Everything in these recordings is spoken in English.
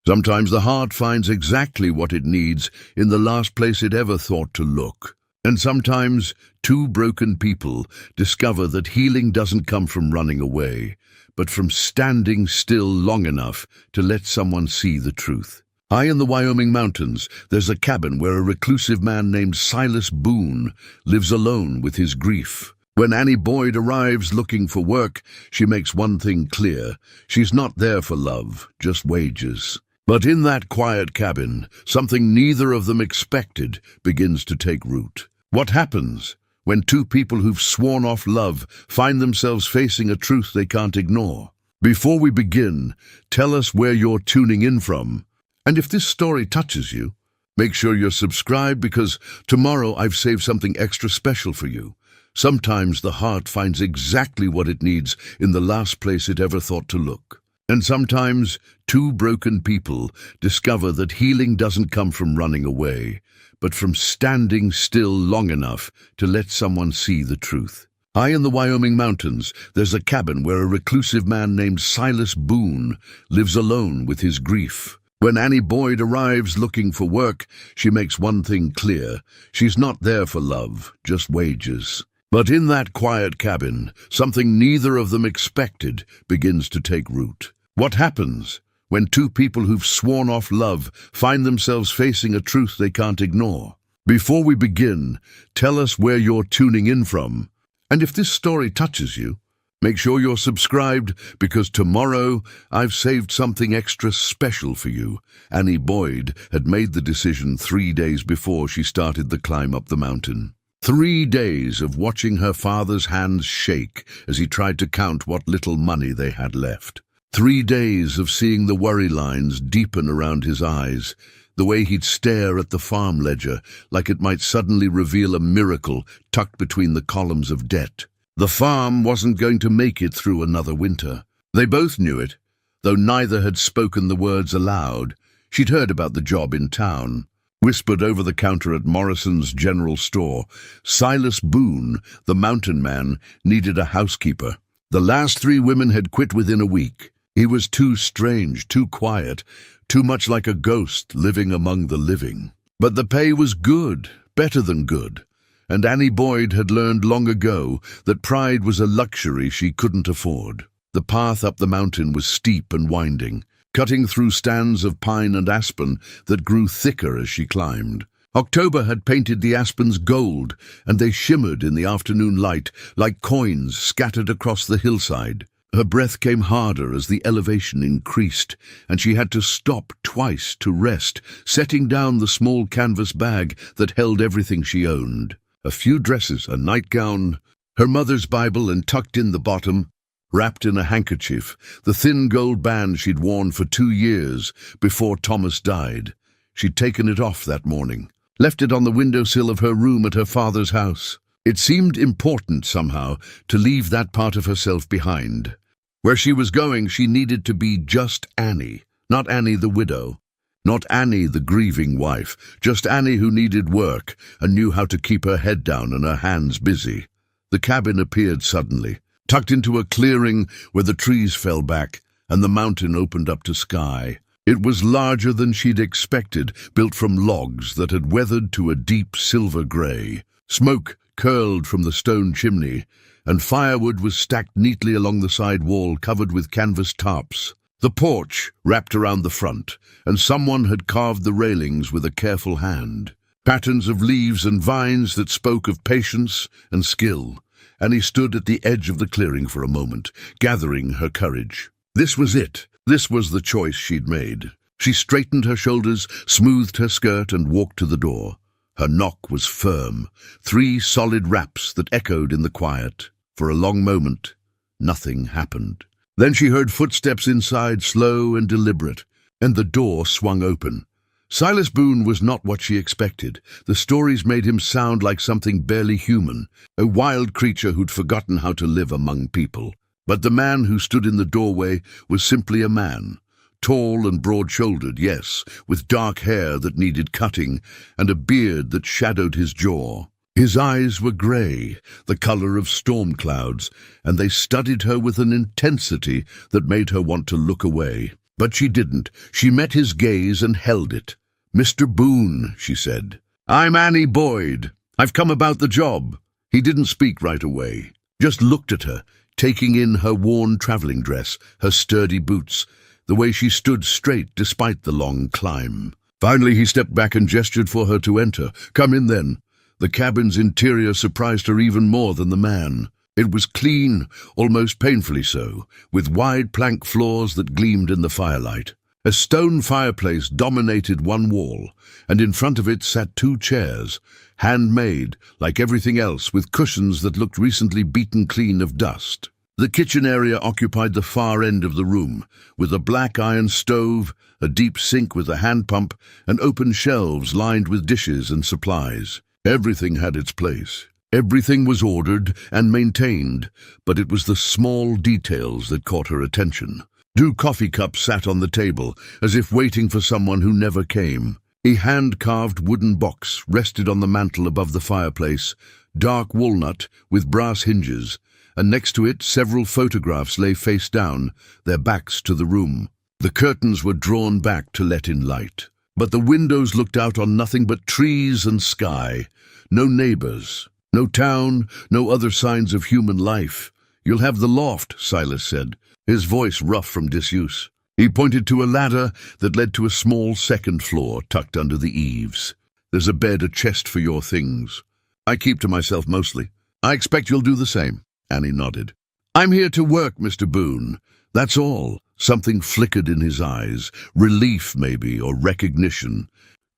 Sometimes the heart finds exactly what it needs in the last place it ever thought to look. And sometimes two broken people discover that healing doesn't come from running away, but from standing still long enough to let someone see the truth. High in the Wyoming mountains, there's a cabin where a reclusive man named Silas Boone lives alone with his grief. When Annie Boyd arrives looking for work, she makes one thing clear. She's not there for love, just wages. But in that quiet cabin, something neither of them expected begins to take root. What happens when two people who've sworn off love find themselves facing a truth they can't ignore? Before we begin, tell us where you're tuning in from. And if this story touches you, make sure you're subscribed, because tomorrow I've saved something extra special for you. Sometimes the heart finds exactly what it needs in the last place it ever thought to look. And sometimes two broken people discover that healing doesn't come from running away, but from standing still long enough to let someone see the truth. High in the Wyoming mountains, there's a cabin where a reclusive man named Silas Boone lives alone with his grief. When Annie Boyd arrives looking for work, she makes one thing clear. She's not there for love, just wages. But in that quiet cabin, something neither of them expected begins to take root. What happens when two people who've sworn off love find themselves facing a truth they can't ignore? Before we begin, tell us where you're tuning in from. And if this story touches you, make sure you're subscribed, because tomorrow I've saved something extra special for you. Annie Boyd had made the decision 3 days before she started the climb up the mountain. 3 days of watching her father's hands shake as he tried to count what little money they had left. 3 days of seeing the worry lines deepen around his eyes, the way he'd stare at the farm ledger like it might suddenly reveal a miracle tucked between the columns of debt. The farm wasn't going to make it through another winter. They both knew it, though neither had spoken the words aloud. She'd heard about the job in town, whispered over the counter at Morrison's general store. Silas Boone, the mountain man, needed a housekeeper. The last 3 women had quit within a week. He was too strange, too quiet, too much like a ghost living among the living. But the pay was good, better than good. And Annie Boyd had learned long ago that pride was a luxury she couldn't afford. The path up the mountain was steep and winding, cutting through stands of pine and aspen that grew thicker as she climbed. October had painted the aspens gold, and they shimmered in the afternoon light like coins scattered across the hillside. Her breath came harder as the elevation increased, and she had to stop twice to rest, setting down the small canvas bag that held everything she owned. A few dresses, a nightgown, her mother's Bible, and tucked in the bottom, wrapped in a handkerchief, the thin gold band she'd worn for 2 years before Thomas died. She'd taken it off that morning, left it on the windowsill of her room at her father's house. It seemed important somehow to leave that part of herself behind. Where she was going, she needed to be just Annie, not Annie the widow. Not Annie, the grieving wife, just Annie who needed work and knew how to keep her head down and her hands busy. The cabin appeared suddenly, tucked into a clearing where the trees fell back and the mountain opened up to sky. It was larger than she'd expected, built from logs that had weathered to a deep silver gray. Smoke curled from the stone chimney, and firewood was stacked neatly along the side wall covered with canvas tarps. The porch wrapped around the front, and someone had carved the railings with a careful hand. Patterns of leaves and vines that spoke of patience and skill. Annie stood at the edge of the clearing for a moment, gathering her courage. This was it. This was the choice she'd made. She straightened her shoulders, smoothed her skirt, and walked to the door. Her knock was firm, 3 solid raps that echoed in the quiet. For a long moment, nothing happened. Then she heard footsteps inside, slow and deliberate, and the door swung open. Silas Boone was not what she expected. The stories made him sound like something barely human, a wild creature who'd forgotten how to live among people. But the man who stood in the doorway was simply a man. Tall and broad-shouldered, yes, with dark hair that needed cutting and a beard that shadowed his jaw. His eyes were grey, the color of storm clouds, and they studied her with an intensity that made her want to look away. But she didn't. She met his gaze and held it. "Mr. Boone," she said. "I'm Annie Boyd. I've come about the job." He didn't speak right away, just looked at her, taking in her worn traveling dress, her sturdy boots, the way she stood straight despite the long climb. Finally he stepped back and gestured for her to enter. "Come in then." The cabin's interior surprised her even more than the man. It was clean, almost painfully so, with wide plank floors that gleamed in the firelight. A stone fireplace dominated one wall, and in front of it sat two chairs, handmade, like everything else, with cushions that looked recently beaten clean of dust. The kitchen area occupied the far end of the room, with a black iron stove, a deep sink with a hand pump, and open shelves lined with dishes and supplies. Everything had its place. Everything was ordered and maintained, but it was the small details that caught her attention. Two coffee cups sat on the table, as if waiting for someone who never came. A hand-carved wooden box rested on the mantel above the fireplace, dark walnut with brass hinges, and next to it several photographs lay face down, their backs to the room. The curtains were drawn back to let in light, but the windows looked out on nothing but trees and sky. No neighbors, no town, no other signs of human life. "You'll have the loft," Silas said, his voice rough from disuse. He pointed to a ladder that led to a small second floor tucked under the eaves. "There's a bed, a chest for your things. I keep to myself mostly. I expect you'll do the same." Annie nodded. "I'm here to work, Mr. Boone. That's all." Something flickered in his eyes, relief maybe, or recognition.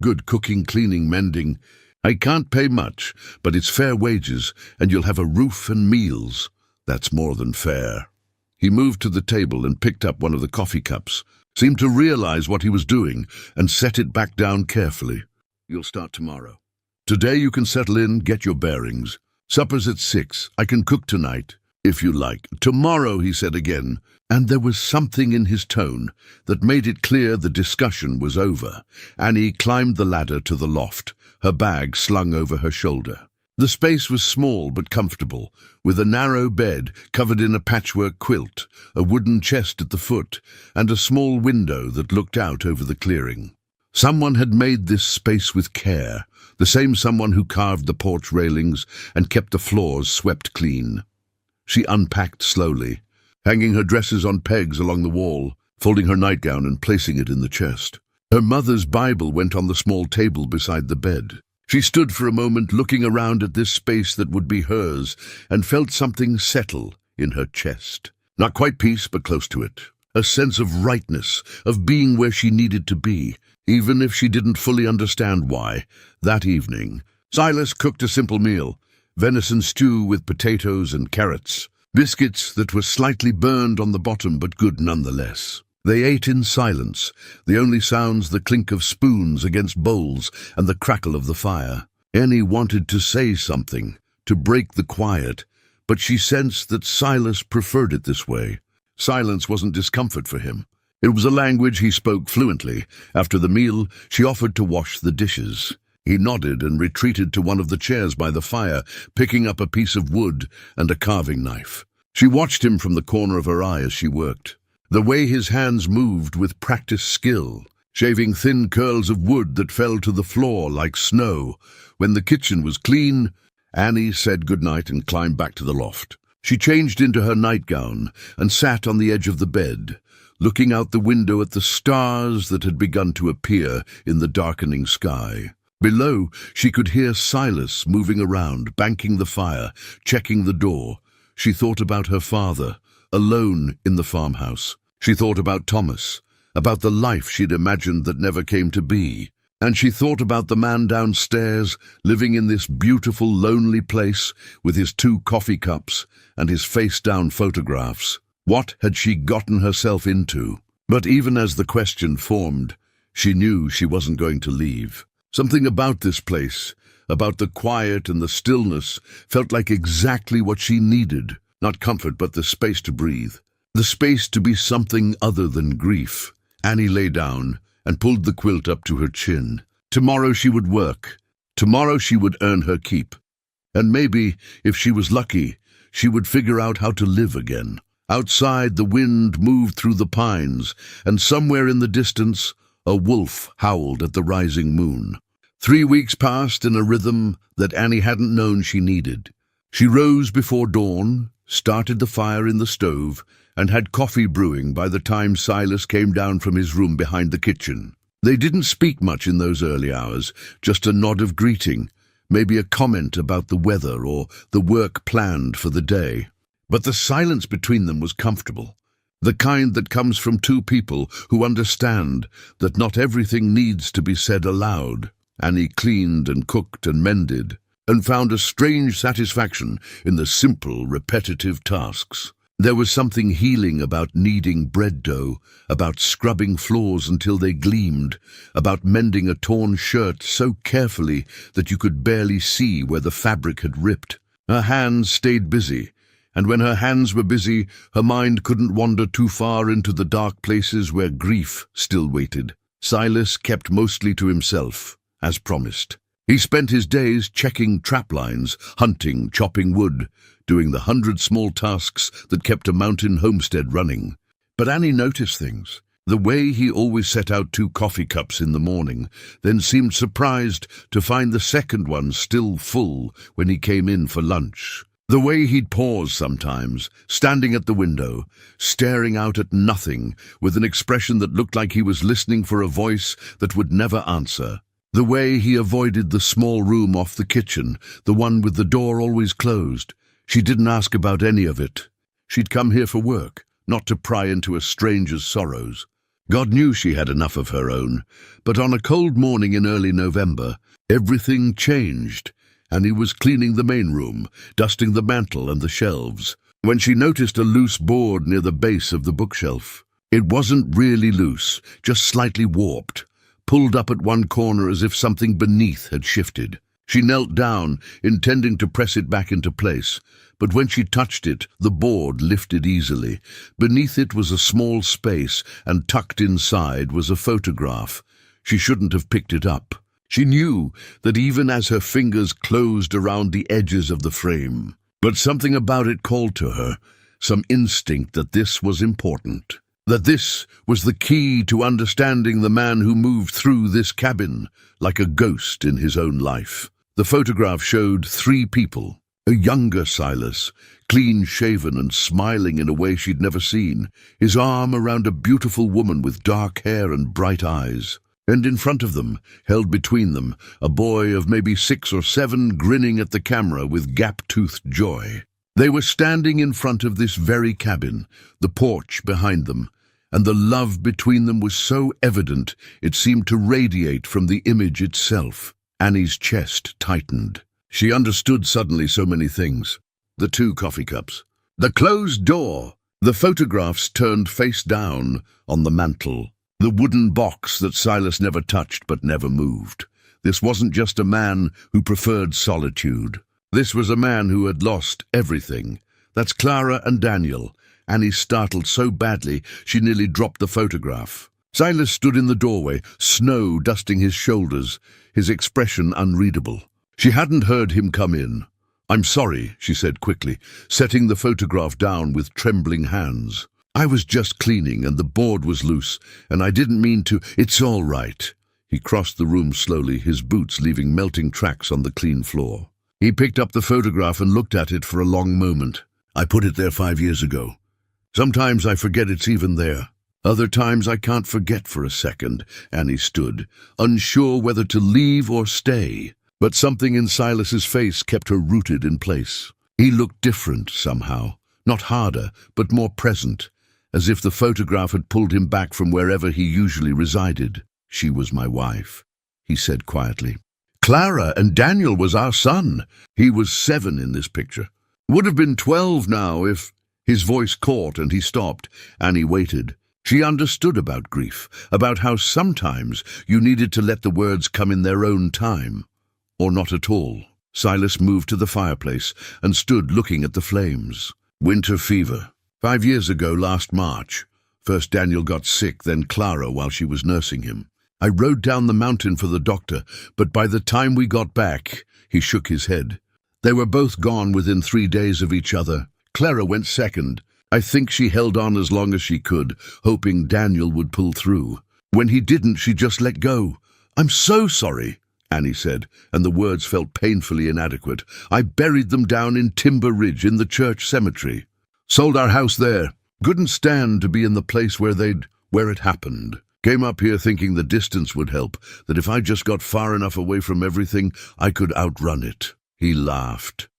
"Good cooking, cleaning, mending. I can't pay much, but it's fair wages, and you'll have a roof and meals. That's more than fair." He moved to the table and picked up one of the coffee cups, seemed to realize what he was doing, and set it back down carefully. "You'll start tomorrow. Today you can settle in, get your bearings. Supper's at 6. I can cook tonight, if you like." "Tomorrow," he said again, and there was something in his tone that made it clear the discussion was over. Annie climbed the ladder to the loft, her bag slung over her shoulder. The space was small but comfortable, with a narrow bed covered in a patchwork quilt, a wooden chest at the foot, and a small window that looked out over the clearing. Someone had made this space with care, the same someone who carved the porch railings and kept the floors swept clean. She unpacked slowly, hanging her dresses on pegs along the wall, folding her nightgown and placing it in the chest. Her mother's Bible went on the small table beside the bed. She stood for a moment looking around at this space that would be hers, and felt something settle in her chest. Not quite peace, but close to it. A sense of rightness, of being where she needed to be, even if she didn't fully understand why. That evening, Silas cooked a simple meal, venison stew with potatoes and carrots, biscuits that were slightly burned on the bottom but good nonetheless. They ate in silence, the only sounds the clink of spoons against bowls and the crackle of the fire. Annie wanted to say something, to break the quiet, but she sensed that Silas preferred it this way. Silence wasn't discomfort for him. It was a language he spoke fluently. After the meal, she offered to wash the dishes. He nodded and retreated to one of the chairs by the fire, picking up a piece of wood and a carving knife. She watched him from the corner of her eye as she worked. The way his hands moved with practiced skill, shaving thin curls of wood that fell to the floor like snow. When the kitchen was clean, Annie said goodnight and climbed back to the loft. She changed into her nightgown and sat on the edge of the bed, looking out the window at the stars that had begun to appear in the darkening sky. Below, she could hear Silas moving around, banking the fire, checking the door. She thought about her father, alone in the farmhouse. She thought about Thomas, about the life she'd imagined that never came to be. And she thought about the man downstairs, living in this beautiful, lonely place with his 2 coffee cups and his face-down photographs. What had she gotten herself into? But even as the question formed, she knew she wasn't going to leave. Something about this place, about the quiet and the stillness, felt like exactly what she needed. Not comfort, but the space to breathe. The space to be something other than grief. Annie lay down and pulled the quilt up to her chin. Tomorrow she would work. Tomorrow she would earn her keep. And maybe, if she was lucky, she would figure out how to live again. Outside, the wind moved through the pines, and somewhere in the distance, a wolf howled at the rising moon. 3 weeks passed in a rhythm that Annie hadn't known she needed. She rose before dawn, started the fire in the stove, and had coffee brewing by the time Silas came down from his room behind the kitchen. They didn't speak much in those early hours, just a nod of greeting, maybe a comment about the weather or the work planned for the day. But the silence between them was comfortable, the kind that comes from two people who understand that not everything needs to be said aloud. Annie cleaned and cooked and mended, and found a strange satisfaction in the simple, repetitive tasks. There was something healing about kneading bread dough, about scrubbing floors until they gleamed, about mending a torn shirt so carefully that you could barely see where the fabric had ripped. Her hands stayed busy, and when her hands were busy, her mind couldn't wander too far into the dark places where grief still waited. Silas kept mostly to himself, as promised. He spent his days checking trap lines, hunting, chopping wood, doing the 100 small tasks that kept a mountain homestead running. But Annie noticed things. The way he always set out 2 coffee cups in the morning, then seemed surprised to find the second one still full when he came in for lunch. The way he'd pause sometimes, standing at the window, staring out at nothing, with an expression that looked like he was listening for a voice that would never answer. The way he avoided the small room off the kitchen, the one with the door always closed. She didn't ask about any of it. She'd come here for work, not to pry into a stranger's sorrows. God knew she had enough of her own, but on a cold morning in early November, everything changed. Annie was cleaning the main room, dusting the mantel and the shelves, when she noticed a loose board near the base of the bookshelf. It wasn't really loose, just slightly warped, pulled up at one corner as if something beneath had shifted. She knelt down, intending to press it back into place, but when she touched it, the board lifted easily. Beneath it was a small space, and tucked inside was a photograph. She shouldn't have picked it up. She knew that even as her fingers closed around the edges of the frame. But something about it called to her, some instinct that this was important, that this was the key to understanding the man who moved through this cabin like a ghost in his own life. The photograph showed 3 people. A younger Silas, clean-shaven and smiling in a way she'd never seen, his arm around a beautiful woman with dark hair and bright eyes. And in front of them, held between them, a boy of maybe 6 or 7 grinning at the camera with gap-toothed joy. They were standing in front of this very cabin, the porch behind them, and the love between them was so evident it seemed to radiate from the image itself. Annie's chest tightened. She understood suddenly so many things. The 2 coffee cups, the closed door, the photographs turned face down on the mantel, the wooden box that Silas never touched but never moved. This wasn't just a man who preferred solitude. This was a man who had lost everything. That's Clara and Daniel. Annie startled so badly she nearly dropped the photograph. Silas stood in the doorway, snow dusting his shoulders, his expression unreadable. She hadn't heard him come in. "I'm sorry," she said quickly, setting the photograph down with trembling hands. "I was just cleaning and the board was loose, and I didn't mean to—" "It's all right." He crossed the room slowly, his boots leaving melting tracks on the clean floor. He picked up the photograph and looked at it for a long moment. "I put it there 5 years ago. Sometimes I forget it's even there. Other times I can't forget for a second." Annie stood, unsure whether to leave or stay. But something in Silas's face kept her rooted in place. He looked different somehow, not harder, but more present, as if the photograph had pulled him back from wherever he usually resided. "She was my wife," he said quietly. "Clara and Daniel was our son." He was 7 in this picture. Would have been 12 now if— His voice caught and he stopped. Annie waited. She understood about grief, about how sometimes you needed to let the words come in their own time, or not at all. Silas moved to the fireplace and stood looking at the flames. "Winter fever. 5 years ago last March. First Daniel got sick, then Clara while she was nursing him. I rode down the mountain for the doctor, but by the time we got back," he shook his head, "they were both gone within 3 days of each other. Clara went second, I think she held on as long as she could, hoping Daniel would pull through. When he didn't, she just let go. "I'm so sorry," Annie said, and the words felt painfully inadequate. "I buried them down in Timber Ridge in the church cemetery. Sold our house there. Couldn't stand to be in the place where it happened. Came up here thinking the distance would help, that if I just got far enough away from everything, I could outrun it." He laughed,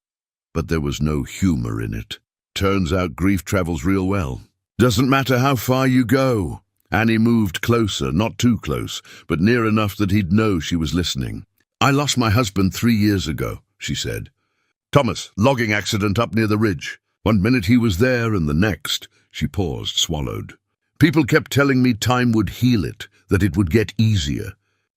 but there was no humor in it. "Turns out grief travels real well. Doesn't matter how far you go." Annie moved closer, not too close, but near enough that he'd know she was listening. "I lost my husband 3 years ago," she said. "Thomas, logging accident up near the ridge. One minute he was there, and the next—" She paused, swallowed. "People kept telling me time would heal it, that it would get easier.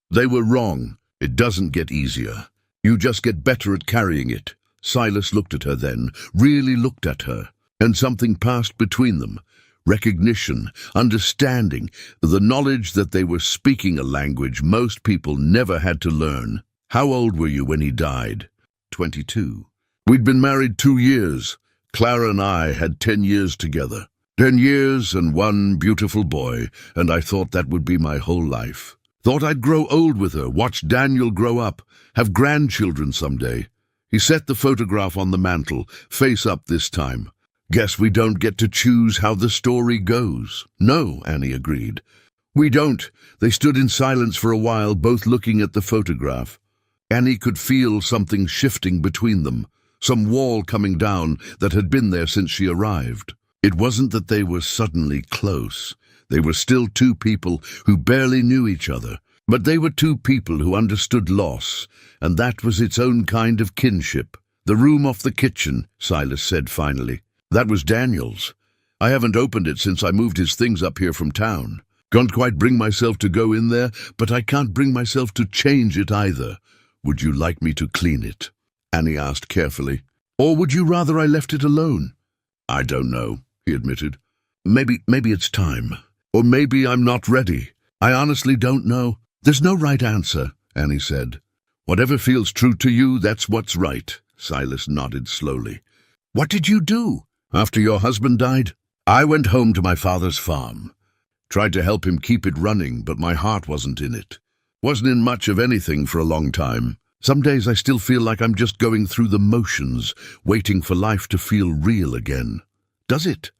They were wrong. It doesn't get easier. You just get better at carrying it." Silas looked at her then, really looked at her, and something passed between them. Recognition, understanding, the knowledge that they were speaking a language most people never had to learn. "How old were you when he died?" 22. "We'd been married 2 years. Clara and I had 10 years together. 10 years and one beautiful boy, and I thought that would be my whole life. Thought I'd grow old with her, watch Daniel grow up, have grandchildren someday." He set the photograph on the mantel, face up this time. "Guess we don't get to choose how the story goes." "No," Annie agreed. "We don't." They stood in silence for a while, both looking at the photograph. Annie could feel something shifting between them, some wall coming down that had been there since she arrived. It wasn't that they were suddenly close. They were still two people who barely knew each other, but they were two people who understood loss, and that was its own kind of kinship. "The room off the kitchen," Silas said finally. "That was Daniel's. I haven't opened it since I moved his things up here from town. Can't quite bring myself to go in there, but I can't bring myself to change it either. Would you like me to clean it?" Annie asked carefully. "Or would you rather I left it alone?" "I don't know," he admitted. Maybe it's time. Or maybe I'm not ready. I honestly don't know." "There's no right answer," Annie said. "Whatever feels true to you, that's what's right." Silas nodded slowly. "What did you do after your husband died?" "I went home to my father's farm. Tried to help him keep it running, but my heart wasn't in it. Wasn't in much of anything for a long time. Some days I still feel like I'm just going through the motions, waiting for life to feel real again." "Does it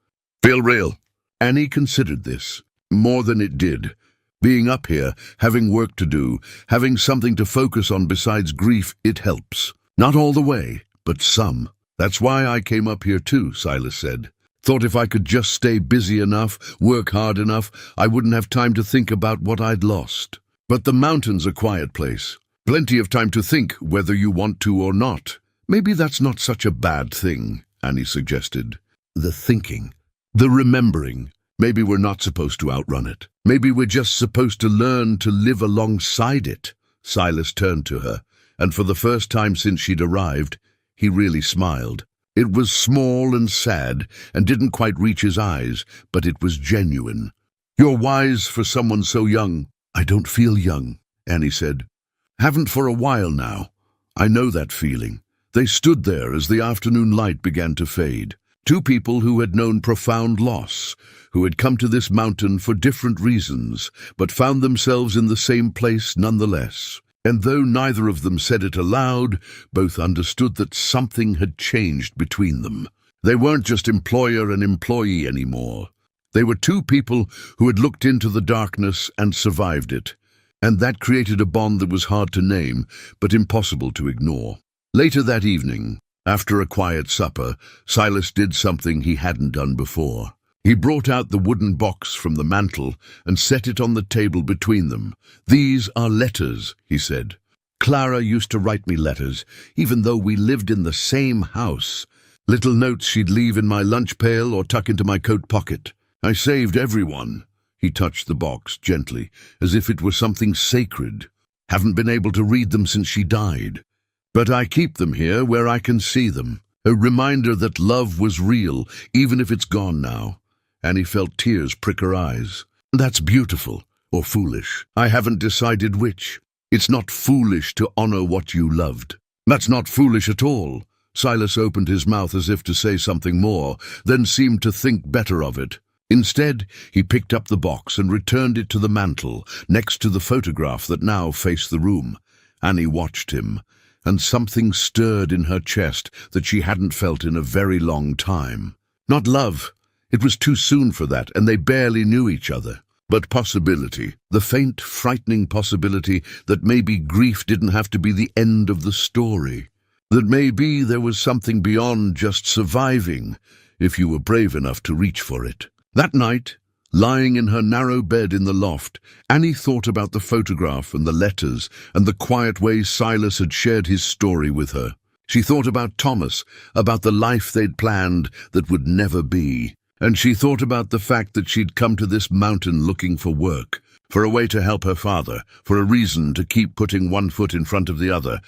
feel real?" Annie considered this. More than it did. Being up here, having work to do, having something to focus on besides grief, it helps. Not all the way, but some. "That's why I came up here too," Silas said. "Thought if I could just stay busy enough, work hard enough, I wouldn't have time to think about what I'd lost. But the mountain's a quiet place. Plenty of time to think, whether you want to or not. Maybe that's not such a bad thing," Annie suggested. "The thinking. The remembering. Maybe we're not supposed to outrun it. Maybe we're just supposed to learn to live alongside it." Silas turned to her, and for the first time since she'd arrived, he really smiled. It was small and sad, and didn't quite reach his eyes, but it was genuine. "You're wise for someone so young." "I don't feel young," Annie said. "Haven't for a while now. I know that feeling." They stood there as the afternoon light began to fade. Two people who had known profound loss, who had come to this mountain for different reasons, but found themselves in the same place nonetheless. And though neither of them said it aloud, both understood that something had changed between them. They weren't just employer and employee anymore. They were two people who had looked into the darkness and survived it, and that created a bond that was hard to name, but impossible to ignore. Later that evening, after a quiet supper, Silas did something he hadn't done before. He brought out the wooden box from the mantel and set it on the table between them. "These are letters," he said. "Clara used to write me letters, even though we lived in the same house. Little notes she'd leave in my lunch pail or tuck into my coat pocket. I saved every one." He touched the box gently, as if it were something sacred. "Haven't been able to read them since she died. But I keep them here where I can see them. A reminder that love was real, even if it's gone now." Annie felt tears prick her eyes. "That's beautiful, or foolish. I haven't decided which. It's not foolish to honor what you loved." "That's not foolish at all," Silas opened his mouth as if to say something more, then seemed to think better of it. Instead, he picked up the box and returned it to the mantel, next to the photograph that now faced the room. Annie watched him, and something stirred in her chest that she hadn't felt in a very long time. Not love. It was too soon for that, and they barely knew each other. But possibility, the faint, frightening possibility that maybe grief didn't have to be the end of the story. That maybe there was something beyond just surviving, if you were brave enough to reach for it. That night, lying in her narrow bed in the loft, Annie thought about the photograph and the letters and the quiet way Silas had shared his story with her. She thought about Thomas, about the life they'd planned that would never be. And she thought about the fact that she'd come to this mountain looking for work, for a way to help her father, for a reason to keep putting one foot in front of the other.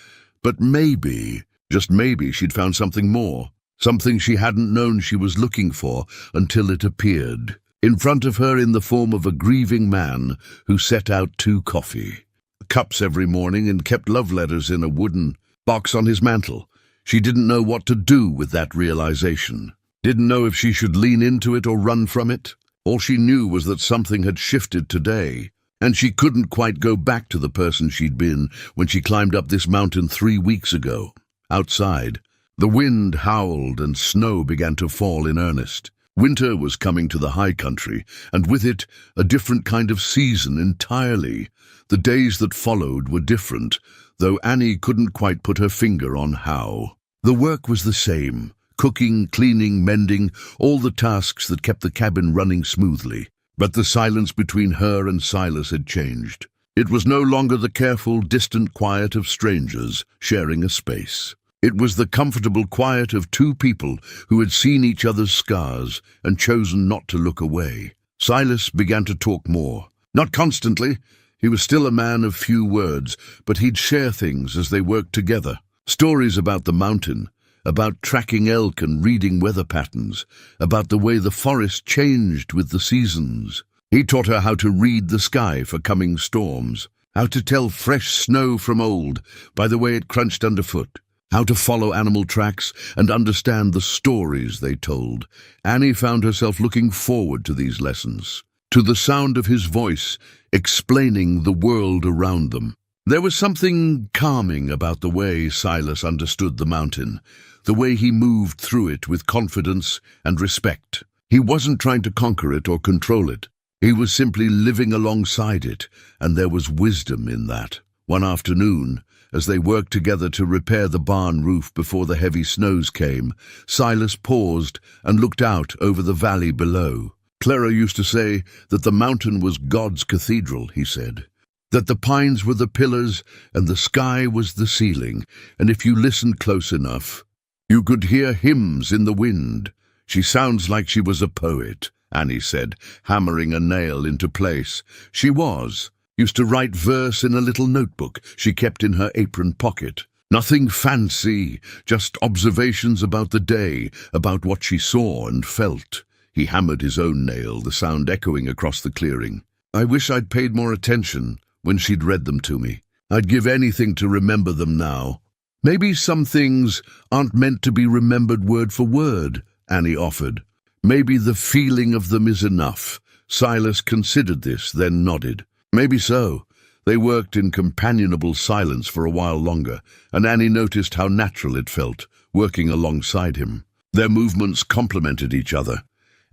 But maybe, just maybe, she'd found something more. Something she hadn't known she was looking for until it appeared, in front of her in the form of a grieving man who set out 2 coffee cups every morning and kept love letters in a wooden box on his mantel. She didn't know what to do with that realization. Didn't know if she should lean into it or run from it. All she knew was that something had shifted today, and she couldn't quite go back to the person she'd been when she climbed up this mountain 3 weeks ago. Outside, the wind howled and snow began to fall in earnest. Winter was coming to the high country, and with it, a different kind of season entirely. The days that followed were different, though Annie couldn't quite put her finger on how. The work was the same. Cooking, cleaning, mending, all the tasks that kept the cabin running smoothly. But the silence between her and Silas had changed. It was no longer the careful, distant quiet of strangers sharing a space. It was the comfortable quiet of 2 people who had seen each other's scars and chosen not to look away. Silas began to talk more. Not constantly. He was still a man of few words, but he'd share things as they worked together. Stories about the mountain, about tracking elk and reading weather patterns, about the way the forest changed with the seasons. He taught her how to read the sky for coming storms, how to tell fresh snow from old by the way it crunched underfoot, how to follow animal tracks and understand the stories they told. Annie found herself looking forward to these lessons, to the sound of his voice explaining the world around them. There was something calming about the way Silas understood the mountain, the way he moved through it with confidence and respect. He wasn't trying to conquer it or control it. He was simply living alongside it, and there was wisdom in that. One afternoon, as they worked together to repair the barn roof before the heavy snows came, Silas paused and looked out over the valley below. Clara used to say that the mountain was God's cathedral, he said. That the pines were the pillars and the sky was the ceiling, and if you listened close enough, you could hear hymns in the wind. She sounds like she was a poet, Annie said, hammering a nail into place. She was. Used to write verse in a little notebook she kept in her apron pocket. Nothing fancy, just observations about the day, about what she saw and felt. He hammered his own nail, the sound echoing across the clearing. I wish I'd paid more attention when she'd read them to me. I'd give anything to remember them now. Maybe some things aren't meant to be remembered word for word, Annie offered. Maybe the feeling of them is enough. Silas considered this, then nodded. Maybe so. They worked in companionable silence for a while longer, and Annie noticed how natural it felt, working alongside him. Their movements complemented each other,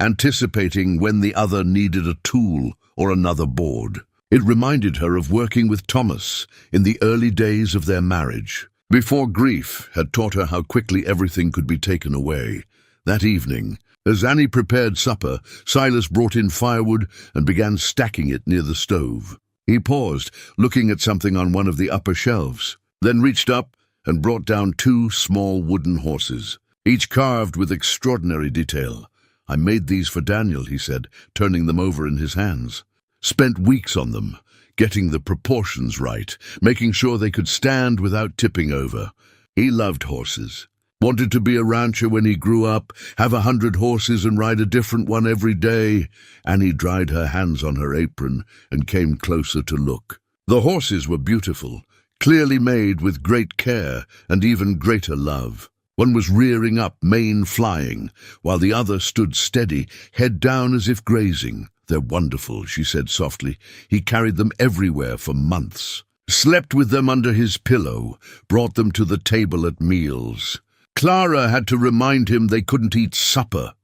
anticipating when the other needed a tool or another board. It reminded her of working with Thomas in the early days of their marriage, before grief had taught her how quickly everything could be taken away. That evening, as Annie prepared supper, Silas brought in firewood and began stacking it near the stove. He paused, looking at something on one of the upper shelves, then reached up and brought down 2 small wooden horses, each carved with extraordinary detail. I made these for Daniel, he said, turning them over in his hands. Spent weeks on them, getting the proportions right, making sure they could stand without tipping over. He loved horses. Wanted to be a rancher when he grew up, have 100 horses and ride a different one every day. Annie dried her hands on her apron and came closer to look. The horses were beautiful, clearly made with great care and even greater love. One was rearing up, mane flying, while the other stood steady, head down as if grazing. "They're wonderful," she said softly. He carried them everywhere for months. Slept with them under his pillow, brought them to the table at meals. Clara had to remind him they couldn't eat supper.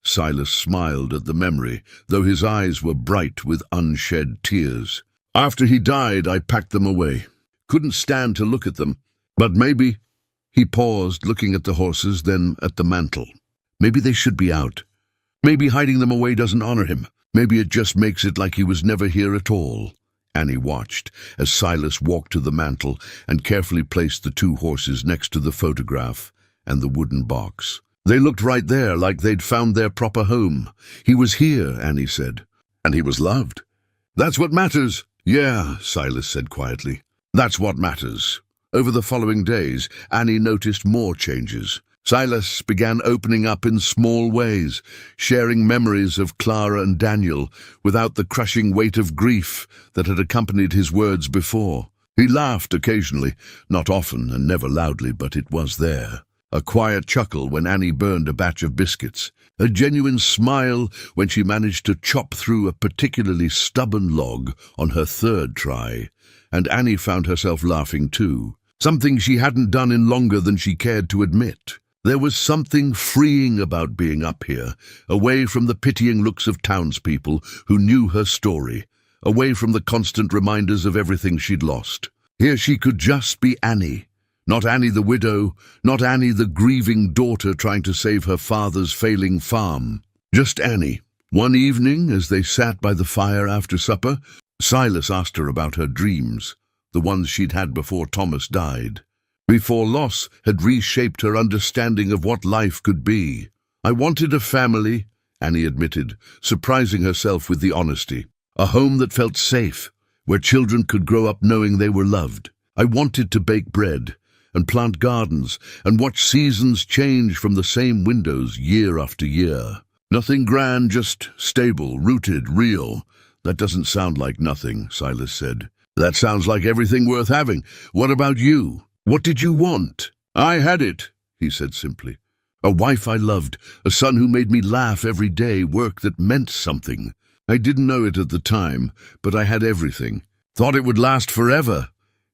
Silas smiled at the memory, though his eyes were bright with unshed tears. "After he died, I packed them away. Couldn't stand to look at them. But maybe—" He paused, looking at the horses, then at the mantle. "Maybe they should be out. Maybe hiding them away doesn't honor him. Maybe it just makes it like he was never here at all." Annie watched as Silas walked to the mantle and carefully placed the 2 horses next to the photograph and the wooden box. They looked right there, like they'd found their proper home. "He was here," Annie said. "And he was loved. That's what matters." "Yeah," Silas said quietly. "That's what matters." Over the following days, Annie noticed more changes. Silas began opening up in small ways, sharing memories of Clara and Daniel without the crushing weight of grief that had accompanied his words before. He laughed occasionally, not often and never loudly, but it was there. A quiet chuckle when Annie burned a batch of biscuits, a genuine smile when she managed to chop through a particularly stubborn log on her 3rd try, and Annie found herself laughing too, something she hadn't done in longer than she cared to admit. There was something freeing about being up here, away from the pitying looks of townspeople who knew her story, away from the constant reminders of everything she'd lost. Here she could just be Annie. Not Annie the widow, not Annie the grieving daughter trying to save her father's failing farm. Just Annie. One evening, as they sat by the fire after supper, Silas asked her about her dreams, the ones she'd had before Thomas died. Before loss had reshaped her understanding of what life could be. "I wanted a family," Annie admitted, surprising herself with the honesty. "A home that felt safe, where children could grow up knowing they were loved. I wanted to bake bread and plant gardens and watch seasons change from the same windows year after year. Nothing grand, just stable, rooted, real." "That doesn't sound like nothing," Silas said. "That sounds like everything worth having. What about you? What did you want?" "I had it," he said simply. "A wife I loved, a son who made me laugh every day, work that meant something. I didn't know it at the time, but I had everything. Thought it would last forever."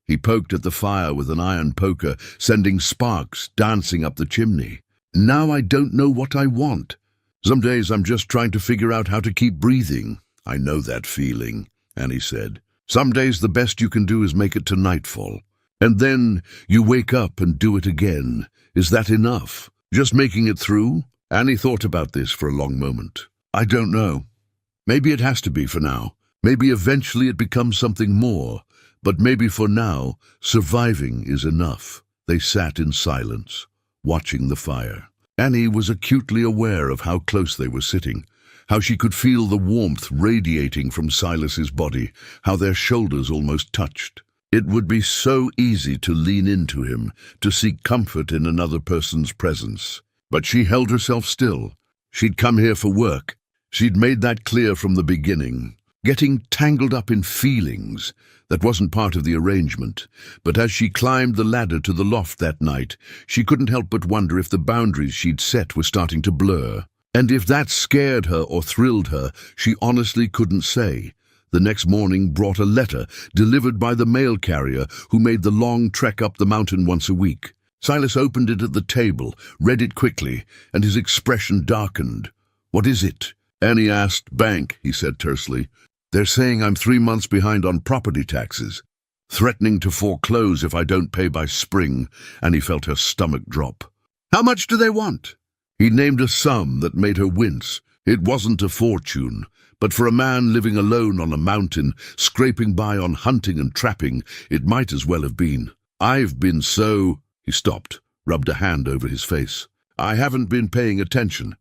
He poked at the fire with an iron poker, sending sparks dancing up the chimney. "Now I don't know what I want. Some days I'm just trying to figure out how to keep breathing." "I know that feeling," Annie said. "Some days the best you can do is make it to nightfall. And then you wake up and do it again. Is that enough? Just making it through?" Annie thought about this for a long moment. "I don't know. Maybe it has to be for now. Maybe eventually it becomes something more. But maybe for now, surviving is enough." They sat in silence, watching the fire. Annie was acutely aware of how close they were sitting, how she could feel the warmth radiating from Silas's body, how their shoulders almost touched. It would be so easy to lean into him, to seek comfort in another person's presence. But she held herself still. She'd come here for work. She'd made that clear from the beginning. Getting tangled up in feelings, that wasn't part of the arrangement. But as she climbed the ladder to the loft that night, she couldn't help but wonder if the boundaries she'd set were starting to blur. And if that scared her or thrilled her, she honestly couldn't say. The next morning brought a letter, delivered by the mail carrier who made the long trek up the mountain once a week. Silas opened it at the table, read it quickly, and his expression darkened. "What is it?" Annie asked. "Bank," he said tersely. "They're saying I'm 3 months behind on property taxes. Threatening to foreclose if I don't pay by spring," and he felt her stomach drop. "How much do they want?" He named a sum that made her wince. It wasn't a fortune. But for a man living alone on a mountain, scraping by on hunting and trapping, it might as well have been. "I've been so—" He stopped, rubbed a hand over his face. "I haven't been paying attention.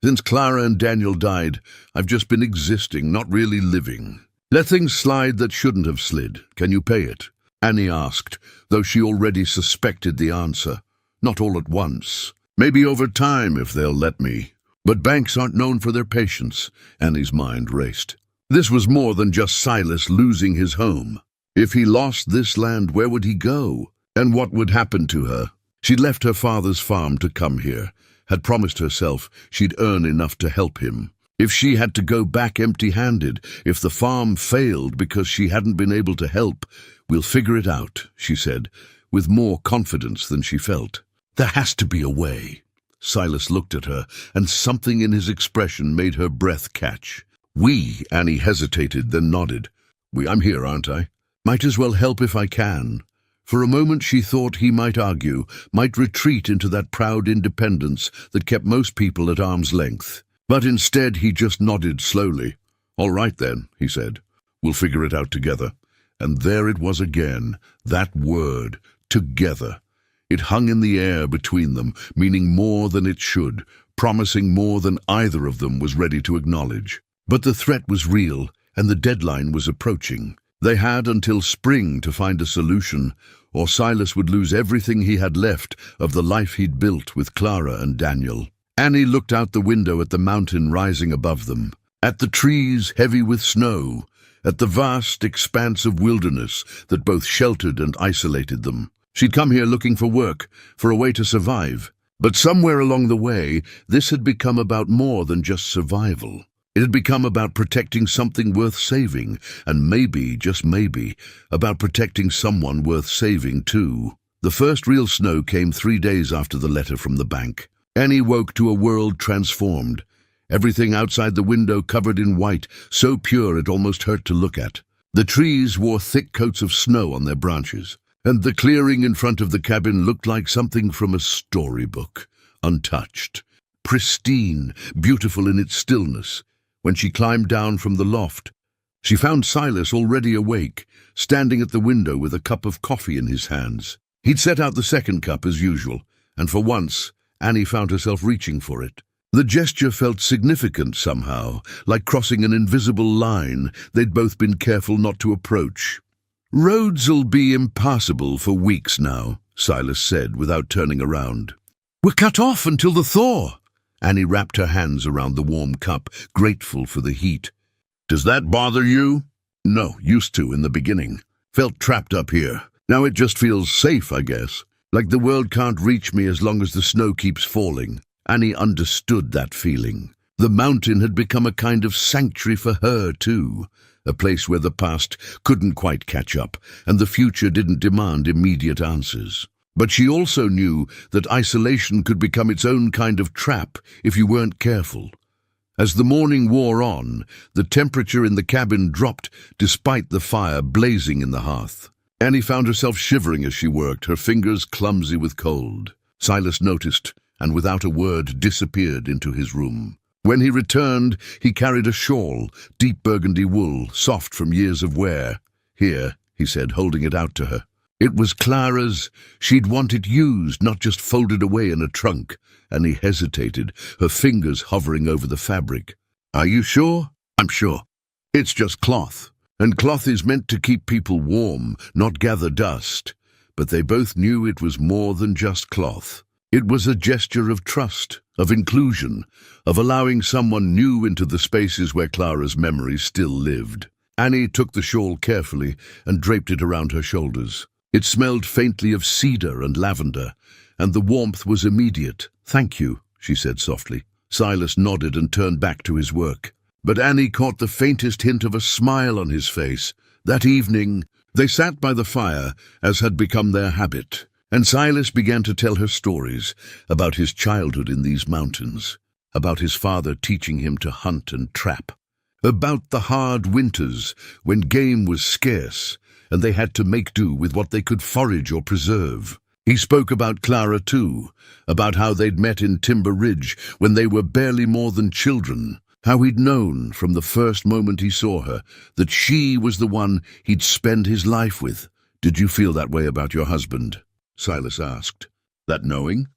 Since Clara and Daniel died, I've just been existing, not really living. Let things slide that shouldn't have slid. Can you pay it?" Annie asked, though she already suspected the answer. "Not all at once. Maybe over time, if they'll let me. But banks aren't known for their patience." Annie's mind raced. This was more than just Silas losing his home. If he lost this land, where would he go? And what would happen to her? She'd left her father's farm to come here, had promised herself she'd earn enough to help him. If she had to go back empty-handed, if the farm failed because she hadn't been able to help, we'll figure it out, she said, with more confidence than she felt. There has to be a way. Silas looked at her, and something in his expression made her breath catch. We, Annie hesitated, then nodded. I'm here, aren't I? Might as well help if I can. For a moment she thought he might argue, might retreat into that proud independence that kept most people at arm's length. But instead he just nodded slowly. All right then, he said. We'll figure it out together. And there it was again, that word, together. It hung in the air between them, meaning more than it should, promising more than either of them was ready to acknowledge. But the threat was real, and the deadline was approaching. They had until spring to find a solution, or Silas would lose everything he had left of the life he'd built with Clara and Daniel. Annie looked out the window at the mountain rising above them, at the trees heavy with snow, at the vast expanse of wilderness that both sheltered and isolated them. She'd come here looking for work, for a way to survive. But somewhere along the way, this had become about more than just survival. It had become about protecting something worth saving, and maybe, just maybe, about protecting someone worth saving too. The first real snow came 3 days after the letter from the bank. Annie woke to a world transformed. Everything outside the window covered in white, so pure it almost hurt to look at. The trees wore thick coats of snow on their branches, and the clearing in front of the cabin looked like something from a storybook, untouched, pristine, beautiful in its stillness. When she climbed down from the loft, she found Silas already awake, standing at the window with a cup of coffee in his hands. He'd set out the second cup as usual, and for once, Annie found herself reaching for it. The gesture felt significant somehow, like crossing an invisible line they'd both been careful not to approach. "Roads'll be impassable for weeks now," Silas said without turning around. "We're cut off until the thaw." Annie wrapped her hands around the warm cup, grateful for the heat. "Does that bother you?" "No, used to in the beginning. Felt trapped up here. Now it just feels safe, I guess. Like the world can't reach me as long as the snow keeps falling." Annie understood that feeling. The mountain had become a kind of sanctuary for her, too. A place where the past couldn't quite catch up, and the future didn't demand immediate answers. But she also knew that isolation could become its own kind of trap if you weren't careful. As the morning wore on, the temperature in the cabin dropped despite the fire blazing in the hearth. Annie found herself shivering as she worked, her fingers clumsy with cold. Silas noticed, and without a word disappeared into his room. When he returned, he carried a shawl, deep burgundy wool, soft from years of wear. "Here," he said, holding it out to her. It was Clara's. She'd want it used, not just folded away in a trunk. Annie hesitated, her fingers hovering over the fabric. "Are you sure?" "I'm sure. It's just cloth. And cloth is meant to keep people warm, not gather dust." But they both knew it was more than just cloth. It was a gesture of trust, of inclusion, of allowing someone new into the spaces where Clara's memories still lived. Annie took the shawl carefully and draped it around her shoulders. It smelled faintly of cedar and lavender, and the warmth was immediate. "Thank you," she said softly. Silas nodded and turned back to his work. But Annie caught the faintest hint of a smile on his face. That evening, they sat by the fire, as had become their habit, and Silas began to tell her stories about his childhood in these mountains, about his father teaching him to hunt and trap, about the hard winters when game was scarce and they had to make do with what they could forage or preserve. He spoke about Clara too, about how they'd met in Timber Ridge when they were barely more than children, how he'd known from the first moment he saw her that she was the one he'd spend his life with. "Did you feel that way about your husband?" Silas asked. "That knowing?"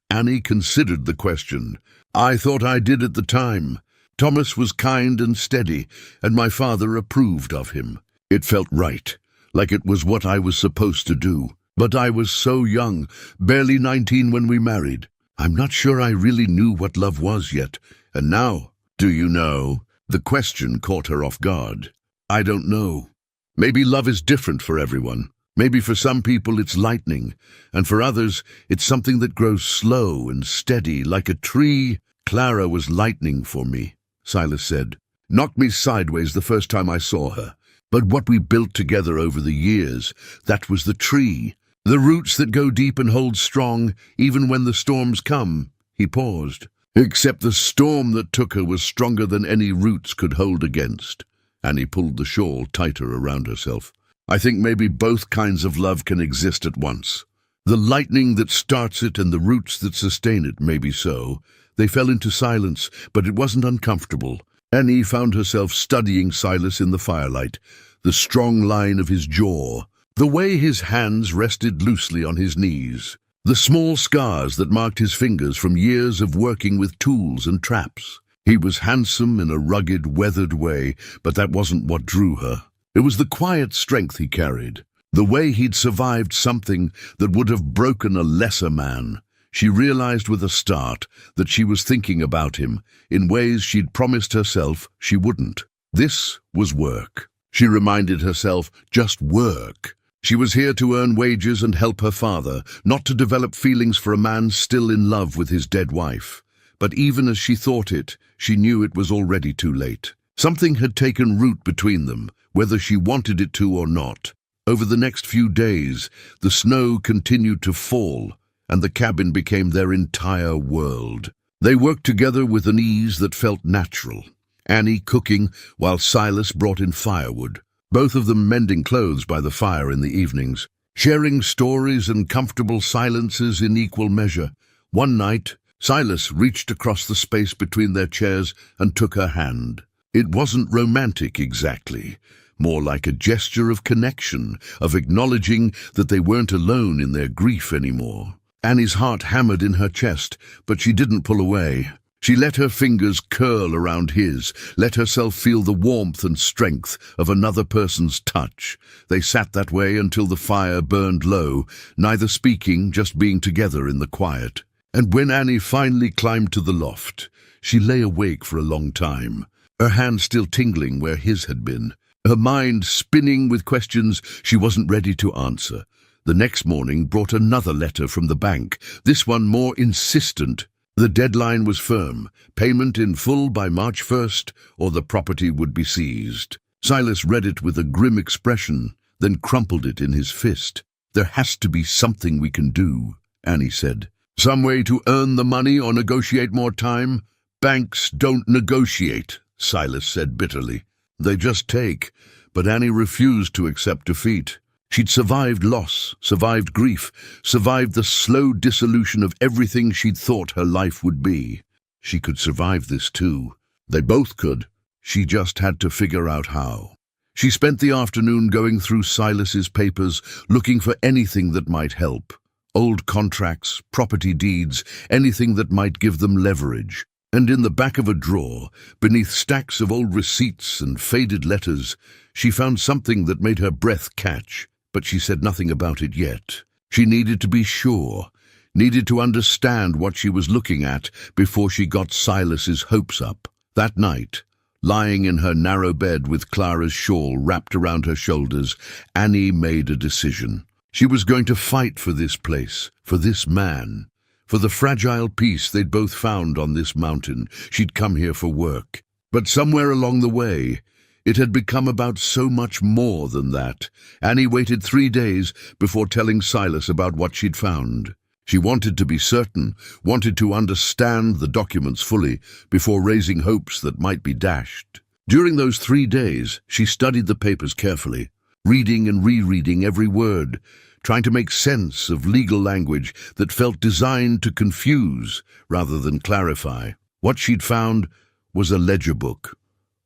Annie considered the question. "I thought I did at the time. Thomas was kind and steady, and my father approved of him. It felt right, like it was what I was supposed to do. But I was so young, barely 19 when we married. I'm not sure I really knew what love was yet. And now, do you know?" The question caught her off guard. "I don't know. Maybe love is different for everyone. Maybe for some people it's lightning, and for others it's something that grows slow and steady, like a tree. Clara was lightning for me, Silas said. Knocked me sideways the first time I saw her. But what we built together over the years, that was the tree. The roots that go deep and hold strong, even when the storms come. He paused. Except the storm that took her was stronger than any roots could hold against. Annie pulled the shawl tighter around herself. I think maybe both kinds of love can exist at once. The lightning that starts it and the roots that sustain it, maybe so. They fell into silence, but it wasn't uncomfortable. Annie found herself studying Silas in the firelight, the strong line of his jaw, the way his hands rested loosely on his knees, the small scars that marked his fingers from years of working with tools and traps. He was handsome in a rugged, weathered way, but that wasn't what drew her. It was the quiet strength he carried, the way he'd survived something that would have broken a lesser man. She realized with a start that she was thinking about him in ways she'd promised herself she wouldn't. This was work. She reminded herself, just work. She was here to earn wages and help her father, not to develop feelings for a man still in love with his dead wife. But even as she thought it, she knew it was already too late. Something had taken root between them, whether she wanted it to or not. Over the next few days, the snow continued to fall, and the cabin became their entire world. They worked together with an ease that felt natural. Annie cooking while Silas brought in firewood, both of them mending clothes by the fire in the evenings, sharing stories and comfortable silences in equal measure. One night, Silas reached across the space between their chairs and took her hand. It wasn't romantic exactly, more like a gesture of connection, of acknowledging that they weren't alone in their grief anymore. Annie's heart hammered in her chest, but she didn't pull away. She let her fingers curl around his, let herself feel the warmth and strength of another person's touch. They sat that way until the fire burned low, neither speaking, just being together in the quiet. And when Annie finally climbed to the loft, she lay awake for a long time, her hand still tingling where his had been, her mind spinning with questions she wasn't ready to answer. The next morning brought another letter from the bank, this one more insistent. The deadline was firm, payment in full by March 1st, or the property would be seized. Silas read it with a grim expression, then crumpled it in his fist. There has to be something we can do, Annie said. Some way to earn the money or negotiate more time? Banks don't negotiate, Silas said bitterly. They just take. But Annie refused to accept defeat. She'd survived loss, survived grief, survived the slow dissolution of everything she'd thought her life would be. She could survive this too. They both could. She just had to figure out how. She spent the afternoon going through Silas's papers, looking for anything that might help. Old contracts, property deeds, anything that might give them leverage. And in the back of a drawer, beneath stacks of old receipts and faded letters, she found something that made her breath catch. But she said nothing about it yet. She needed to be sure, needed to understand what she was looking at before she got Silas's hopes up. That night, lying in her narrow bed with Clara's shawl wrapped around her shoulders, Annie made a decision. She was going to fight for this place, for this man, for the fragile peace they'd both found on this mountain. She'd come here for work. But somewhere along the way, it had become about so much more than that. Annie waited 3 days before telling Silas about what she'd found. She wanted to be certain, wanted to understand the documents fully before raising hopes that might be dashed. During those 3 days, she studied the papers carefully, reading and rereading every word, trying to make sense of legal language that felt designed to confuse rather than clarify. What she'd found was a ledger book,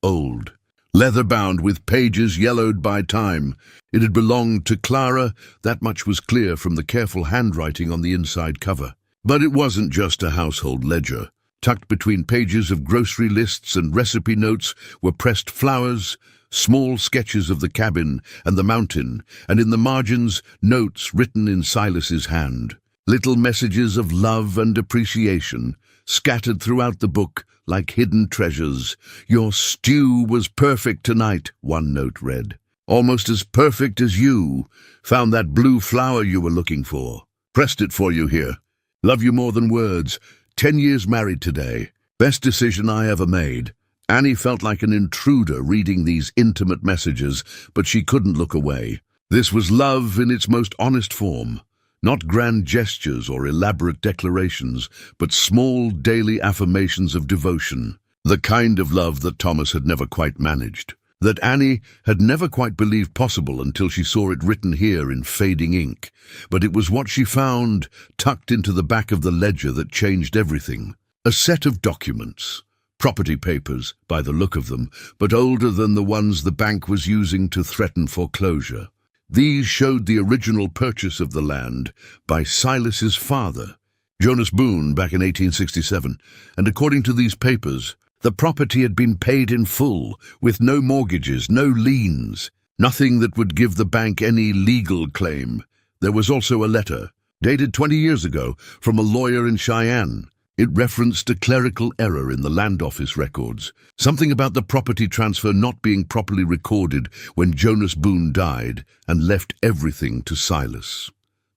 old, leather-bound with pages yellowed by time. It had belonged to Clara, that much was clear from the careful handwriting on the inside cover. But it wasn't just a household ledger. Tucked between pages of grocery lists and recipe notes were pressed flowers, small sketches of the cabin and the mountain, and in the margins, notes written in Silas's hand. Little messages of love and appreciation, scattered throughout the book like hidden treasures. "Your stew was perfect tonight," one note read. almost as perfect as you. Found that blue flower you were looking for. Pressed it for you here. Love you more than words. 10 years married today. Best decision I ever made." Annie felt like an intruder reading these intimate messages, but she couldn't look away. This was love in its most honest form. Not grand gestures or elaborate declarations, but small daily affirmations of devotion. The kind of love that Thomas had never quite managed. That Annie had never quite believed possible until she saw it written here in fading ink. But it was what she found tucked into the back of the ledger that changed everything. A set of documents. Property papers, by the look of them, but older than the ones the bank was using to threaten foreclosure. These showed the original purchase of the land by Silas's father, Jonas Boone, back in 1867, and according to these papers, the property had been paid in full, with no mortgages, no liens, nothing that would give the bank any legal claim. There was also a letter, dated 20 years ago, from a lawyer in Cheyenne. It referenced a clerical error in the land office records, something about the property transfer not being properly recorded when Jonas Boone died and left everything to Silas.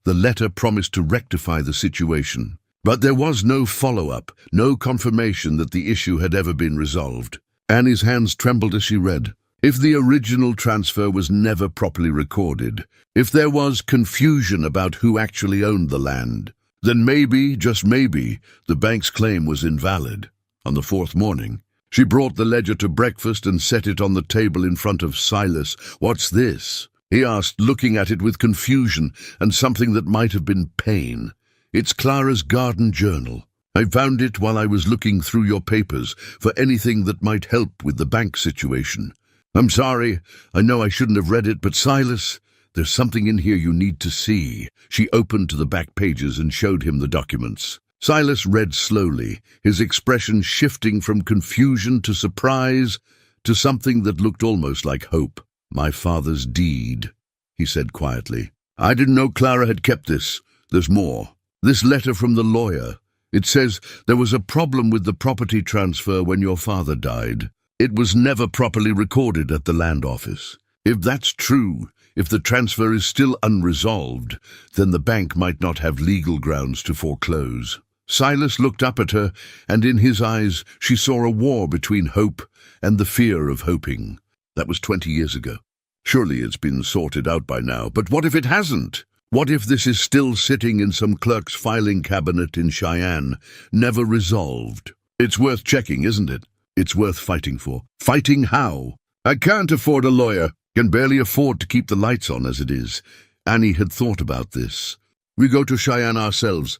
The letter promised to rectify the situation, but there was no follow-up, no confirmation that the issue had ever been resolved. Annie's hands trembled as she read. If the original transfer was never properly recorded, if there was confusion about who actually owned the land, then maybe, just maybe, the bank's claim was invalid. On the fourth morning, she brought the ledger to breakfast and set it on the table in front of Silas. "What's this?" he asked, looking at it with confusion and something that might have been pain. "It's Clara's garden journal. I found it while I was looking through your papers for anything that might help with the bank situation. I'm sorry, I know I shouldn't have read it, but Silas, there's something in here you need to see." She opened to the back pages and showed him the documents. Silas read slowly, his expression shifting from confusion to surprise to something that looked almost like hope. "My father's deed," he said quietly. "I didn't know Clara had kept this. There's more. This letter from the lawyer. It says there was a problem with the property transfer when your father died. It was never properly recorded at the land office. If that's true, if the transfer is still unresolved, then the bank might not have legal grounds to foreclose." Silas looked up at her, and in his eyes she saw a war between hope and the fear of hoping. That was 20 years ago. Surely it's been sorted out by now, but what if it hasn't? What if this is still sitting in some clerk's filing cabinet in Cheyenne, never resolved? It's worth checking, isn't it? It's worth fighting for. Fighting how? "I can't afford a lawyer. Can barely afford to keep the lights on as it is." Annie had thought about this. "We go to Cheyenne ourselves.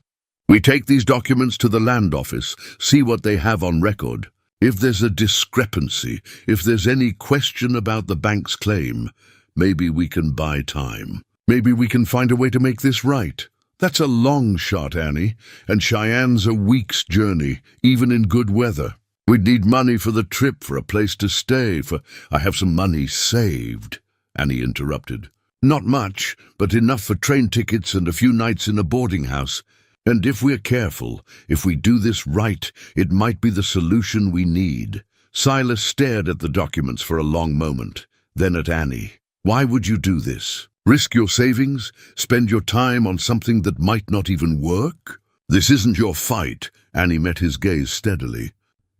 We take these documents to the land office, see what they have on record. If there's a discrepancy, if there's any question about the bank's claim, maybe we can buy time. Maybe we can find a way to make this right. That's a long shot, Annie, and Cheyenne's a week's journey, even in good weather. We'd need money for the trip, for a place to stay, for—" "I have some money saved," Annie interrupted. "Not much, but enough for train tickets and a few nights in a boarding house. And if we're careful, if we do this right, it might be the solution we need." Silas stared at the documents for a long moment, then at Annie. "Why would you do this? Risk your savings? Spend your time on something that might not even work? This isn't your fight." Annie met his gaze steadily.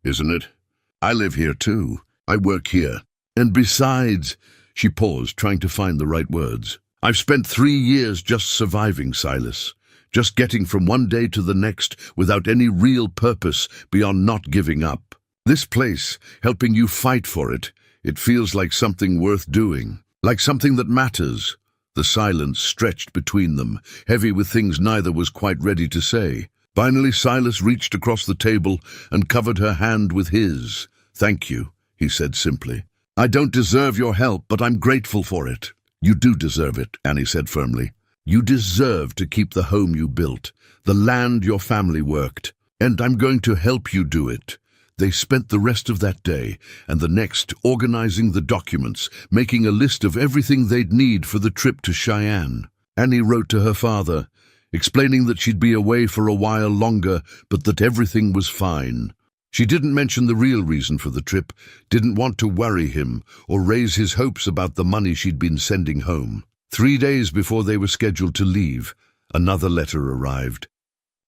"Isn't it? I live here too. I work here. And besides—" She paused, trying to find the right words. "I've spent 3 years just surviving, Silas. Just getting from one day to the next without any real purpose beyond not giving up. This place, helping you fight for it, it feels like something worth doing. Like something that matters." The silence stretched between them, heavy with things neither was quite ready to say. Finally, Silas reached across the table and covered her hand with his. "Thank you," he said simply. "I don't deserve your help, but I'm grateful for it." "You do deserve it," Annie said firmly. "You deserve to keep the home you built, the land your family worked, and I'm going to help you do it." They spent the rest of that day and the next organizing the documents, making a list of everything they'd need for the trip to Cheyenne. Annie wrote to her father, explaining that she'd be away for a while longer, but that everything was fine. She didn't mention the real reason for the trip, didn't want to worry him or raise his hopes about the money she'd been sending home. 3 days before they were scheduled to leave, another letter arrived.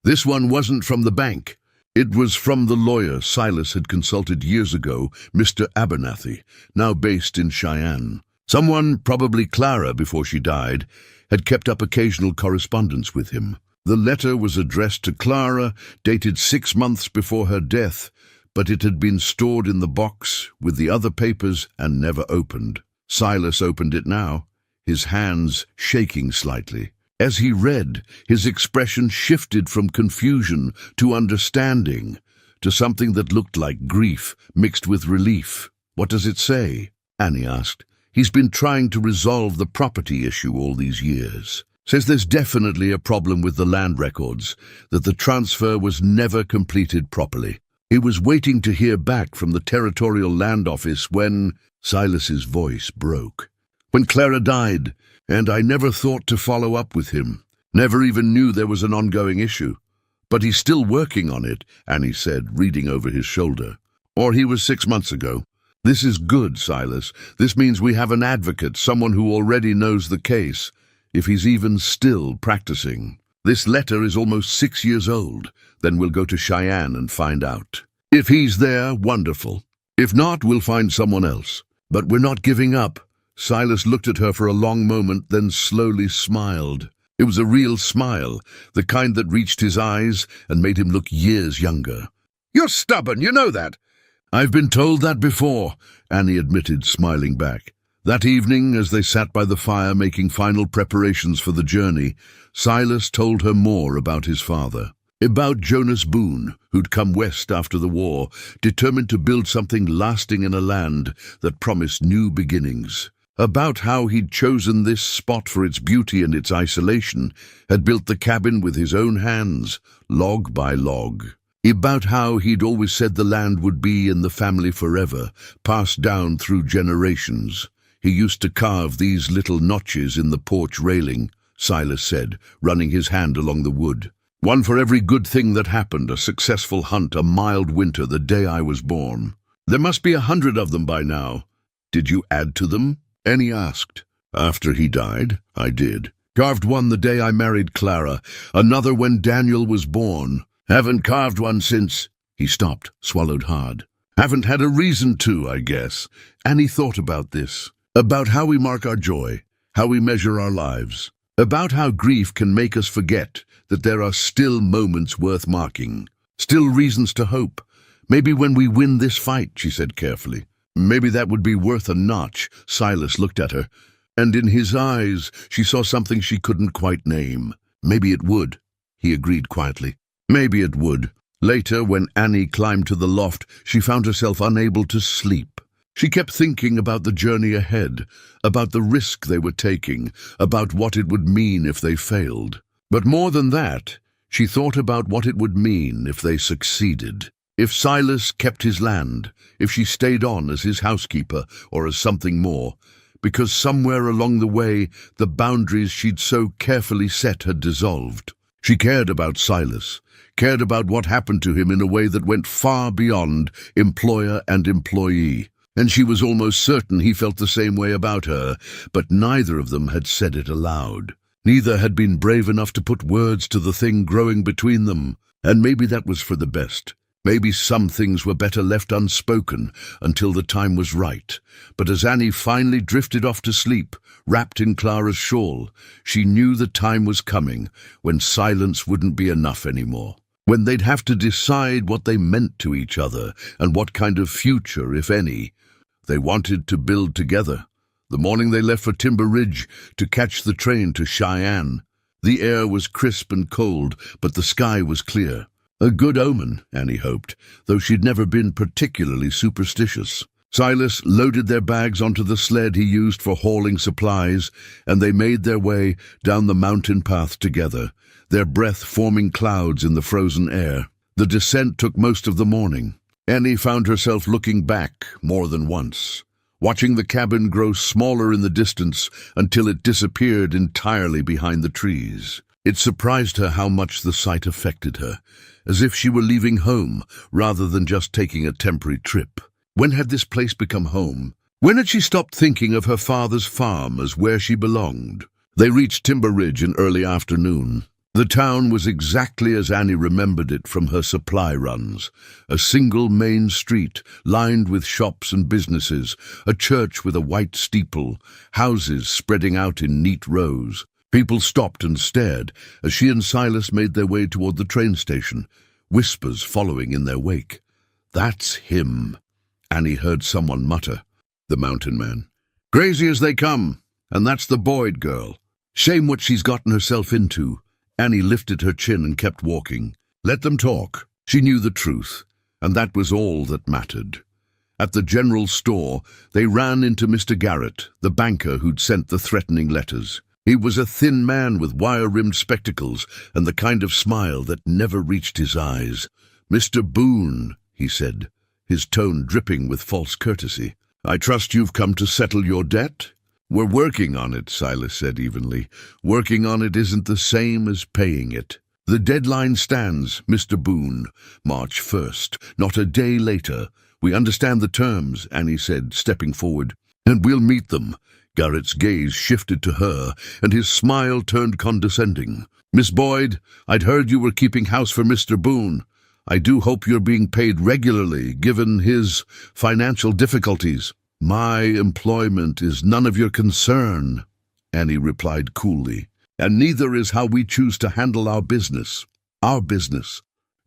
This one wasn't from the bank. It was from the lawyer Silas had consulted years ago, Mr. Abernathy, now based in Cheyenne. Someone, probably Clara before she died, had kept up occasional correspondence with him. The letter was addressed to Clara, dated 6 months before her death, but it had been stored in the box with the other papers and never opened. Silas opened it now, his hands shaking slightly. As he read, his expression shifted from confusion to understanding, to something that looked like grief mixed with relief. "What does it say?" Annie asked. "He's been trying to resolve the property issue all these years. Says there's definitely a problem with the land records, that the transfer was never completed properly. He was waiting to hear back from the Territorial Land Office when—" Silas's voice broke. "When Clara died, and I never thought to follow up with him. Never even knew there was an ongoing issue. But he's still working on it," Annie said, reading over his shoulder. "Or he was 6 months ago. This is good, Silas. This means we have an advocate, someone who already knows the case, if he's even still practicing. This letter is almost 6 years old. Then we'll go to Cheyenne and find out. If he's there, wonderful. If not, we'll find someone else. But we're not giving up." Silas looked at her for a long moment, then slowly smiled. It was a real smile, the kind that reached his eyes and made him look years younger. "You're stubborn, you know that." "I've been told that before," Annie admitted, smiling back. That evening, as they sat by the fire making final preparations for the journey, Silas told her more about his father. About Jonas Boone, who'd come west after the war, determined to build something lasting in a land that promised new beginnings. About how he'd chosen this spot for its beauty and its isolation, had built the cabin with his own hands, log by log. About how he'd always said the land would be in the family forever, passed down through generations. He used to carve these little notches in the porch railing, Silas said, running his hand along the wood. "One for every good thing that happened, a successful hunt, a mild winter, the day I was born. There must be 100 of them by now. Did you add to them?" Annie asked. "After he died, I did. Carved one the day I married Clara, another when Daniel was born. Haven't carved one since—" He stopped, swallowed hard. "Haven't had a reason to, I guess." Annie thought about this. About how we mark our joy, how we measure our lives. About how grief can make us forget that there are still moments worth marking. Still reasons to hope. "Maybe when we win this fight," she said carefully. "Maybe that would be worth a notch." Silas looked at her, and in his eyes she saw something she couldn't quite name. "Maybe it would," he agreed quietly. "Maybe it would." Later, when Annie climbed to the loft, she found herself unable to sleep. She kept thinking about the journey ahead, about the risk they were taking, about what it would mean if they failed. But more than that, she thought about what it would mean if they succeeded. If Silas kept his land, if she stayed on as his housekeeper or as something more, because somewhere along the way the boundaries she'd so carefully set had dissolved. She cared about Silas, cared about what happened to him in a way that went far beyond employer and employee. And she was almost certain he felt the same way about her, but neither of them had said it aloud. Neither had been brave enough to put words to the thing growing between them, and maybe that was for the best. Maybe some things were better left unspoken until the time was right. But as Annie finally drifted off to sleep, wrapped in Clara's shawl, she knew the time was coming when silence wouldn't be enough anymore. When they'd have to decide what they meant to each other and what kind of future, if any, they wanted to build together. The morning they left for Timber Ridge to catch the train to Cheyenne. The air was crisp and cold, but the sky was clear. A good omen, Annie hoped, though she'd never been particularly superstitious. Silas loaded their bags onto the sled he used for hauling supplies, and they made their way down the mountain path together, their breath forming clouds in the frozen air. The descent took most of the morning. Annie found herself looking back more than once, watching the cabin grow smaller in the distance until it disappeared entirely behind the trees. It surprised her how much the sight affected her, as if she were leaving home rather than just taking a temporary trip. When had this place become home? When had she stopped thinking of her father's farm as where she belonged? They reached Timber Ridge in early afternoon. The town was exactly as Annie remembered it from her supply runs. A single main street, lined with shops and businesses, a church with a white steeple, houses spreading out in neat rows. People stopped and stared as she and Silas made their way toward the train station, whispers following in their wake. "That's him," Annie heard someone mutter. The mountain man. "Crazy as they come, and that's the Boyd girl. Shame what she's gotten herself into." Annie lifted her chin and kept walking. Let them talk. She knew the truth, and that was all that mattered. At the general store, they ran into Mr. Garrett, the banker who'd sent the threatening letters. He was a thin man with wire-rimmed spectacles and the kind of smile that never reached his eyes. "Mr. Boone," he said, his tone dripping with false courtesy. "I trust you've come to settle your debt?" "We're working on it," Silas said evenly. "Working on it isn't the same as paying it." "The deadline stands, Mr. Boone, March 1st, not a day later. We understand the terms," Annie said, stepping forward. "And we'll meet them." Garrett's gaze shifted to her, and his smile turned condescending. "Miss Boyd, I'd heard you were keeping house for Mr. Boone. I do hope you're being paid regularly, given his financial difficulties." "My employment is none of your concern," Annie replied coolly. "And neither is how we choose to handle our business." "Our business?"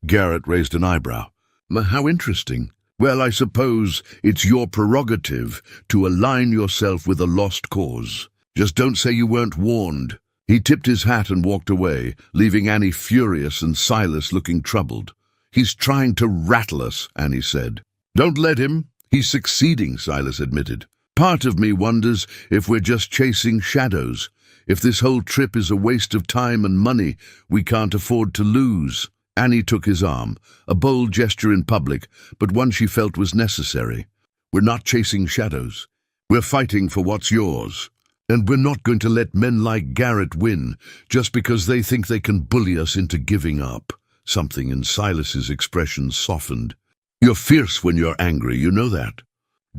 Garrett raised an eyebrow. "How interesting. Well, I suppose it's your prerogative to align yourself with a lost cause. Just don't say you weren't warned." He tipped his hat and walked away, leaving Annie furious and Silas looking troubled. "He's trying to rattle us," Annie said. "Don't let him. He's succeeding," Silas admitted. "Part of me wonders if we're just chasing shadows, if this whole trip is a waste of time and money we can't afford to lose." Annie took his arm, a bold gesture in public, but one she felt was necessary. "We're not chasing shadows. We're fighting for what's yours. And we're not going to let men like Garrett win just because they think they can bully us into giving up." Something in Silas's expression softened. "You're fierce when you're angry, you know that."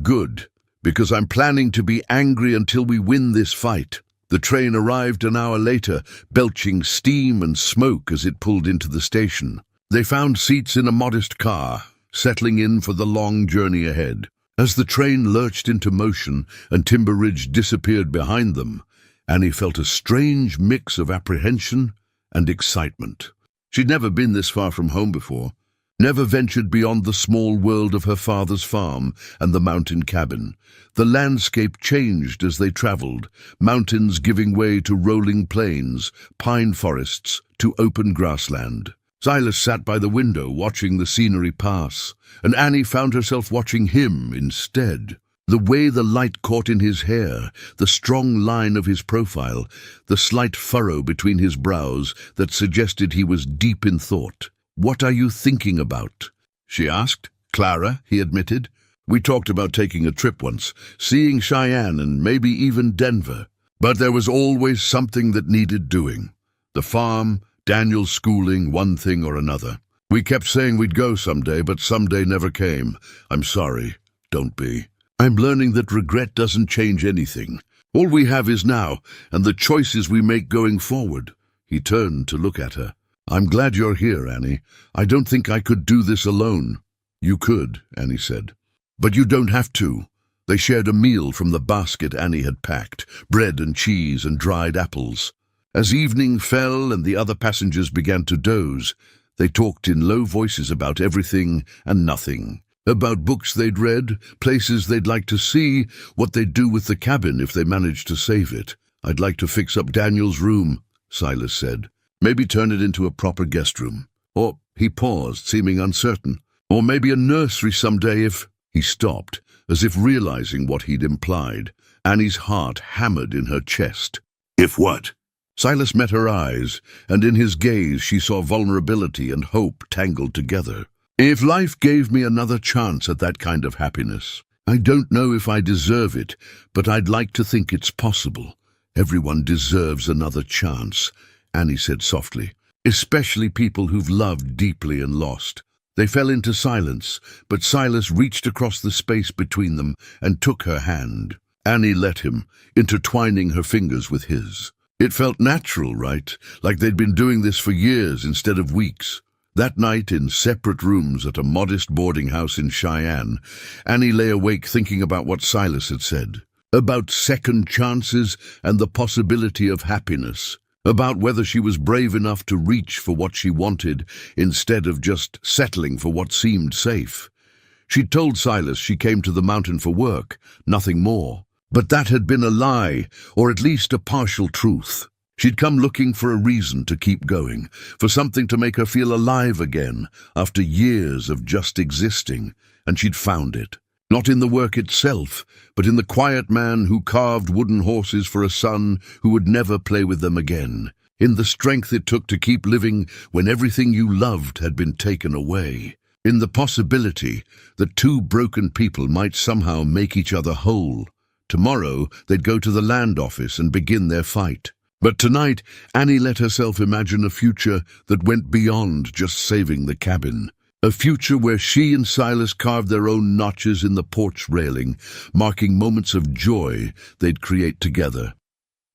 "Good, because I'm planning to be angry until we win this fight." The train arrived an hour later, belching steam and smoke as it pulled into the station. They found seats in a modest car, settling in for the long journey ahead. As the train lurched into motion and Timber Ridge disappeared behind them, Annie felt a strange mix of apprehension and excitement. She'd never been this far from home before, never ventured beyond the small world of her father's farm and the mountain cabin. The landscape changed as they traveled, mountains giving way to rolling plains, pine forests to open grassland. Silas sat by the window watching the scenery pass, and Annie found herself watching him instead. The way the light caught in his hair, the strong line of his profile, the slight furrow between his brows that suggested he was deep in thought. "What are you thinking about?" she asked. "Clara," he admitted. "We talked about taking a trip once, seeing Cheyenne and maybe even Denver. But there was always something that needed doing. The farm, Daniel's schooling, one thing or another. We kept saying we'd go someday, but someday never came. I'm sorry. Don't be. I'm learning that regret doesn't change anything. All we have is now, and the choices we make going forward." He turned to look at her. "I'm glad you're here, Annie. I don't think I could do this alone." "You could," Annie said. "But you don't have to." They shared a meal from the basket Annie had packed, bread and cheese and dried apples. As evening fell and the other passengers began to doze, they talked in low voices about everything and nothing. About books they'd read, places they'd like to see, what they'd do with the cabin if they managed to save it. "I'd like to fix up Daniel's room," Silas said. "Maybe turn it into a proper guest room. Or," he paused, seeming uncertain, "or maybe a nursery someday if—" He stopped, as if realizing what he'd implied. Annie's heart hammered in her chest. "If what?" Silas met her eyes, and in his gaze she saw vulnerability and hope tangled together. "If life gave me another chance at that kind of happiness. I don't know if I deserve it, but I'd like to think it's possible. Everyone deserves another chance. Annie said softly. Especially people who've loved deeply and lost. They fell into silence, but Silas reached across the space between them and took her hand. Annie let him, intertwining her fingers with his. It felt natural, right? Like they'd been doing this for years instead of weeks. That night, in separate rooms at a modest boarding house in Cheyenne, Annie lay awake thinking about what Silas had said. About second chances and the possibility of happiness. About whether she was brave enough to reach for what she wanted instead of just settling for what seemed safe. She'd told Silas she came to the mountain for work, nothing more. But that had been a lie, or at least a partial truth. She'd come looking for a reason to keep going, for something to make her feel alive again after years of just existing, and she'd found it. Not in the work itself, but in the quiet man who carved wooden horses for a son who would never play with them again. In the strength it took to keep living when everything you loved had been taken away. In the possibility that two broken people might somehow make each other whole. Tomorrow they'd go to the land office and begin their fight. But tonight, Annie let herself imagine a future that went beyond just saving the cabin. A future where she and Silas carved their own notches in the porch railing, marking moments of joy they'd create together.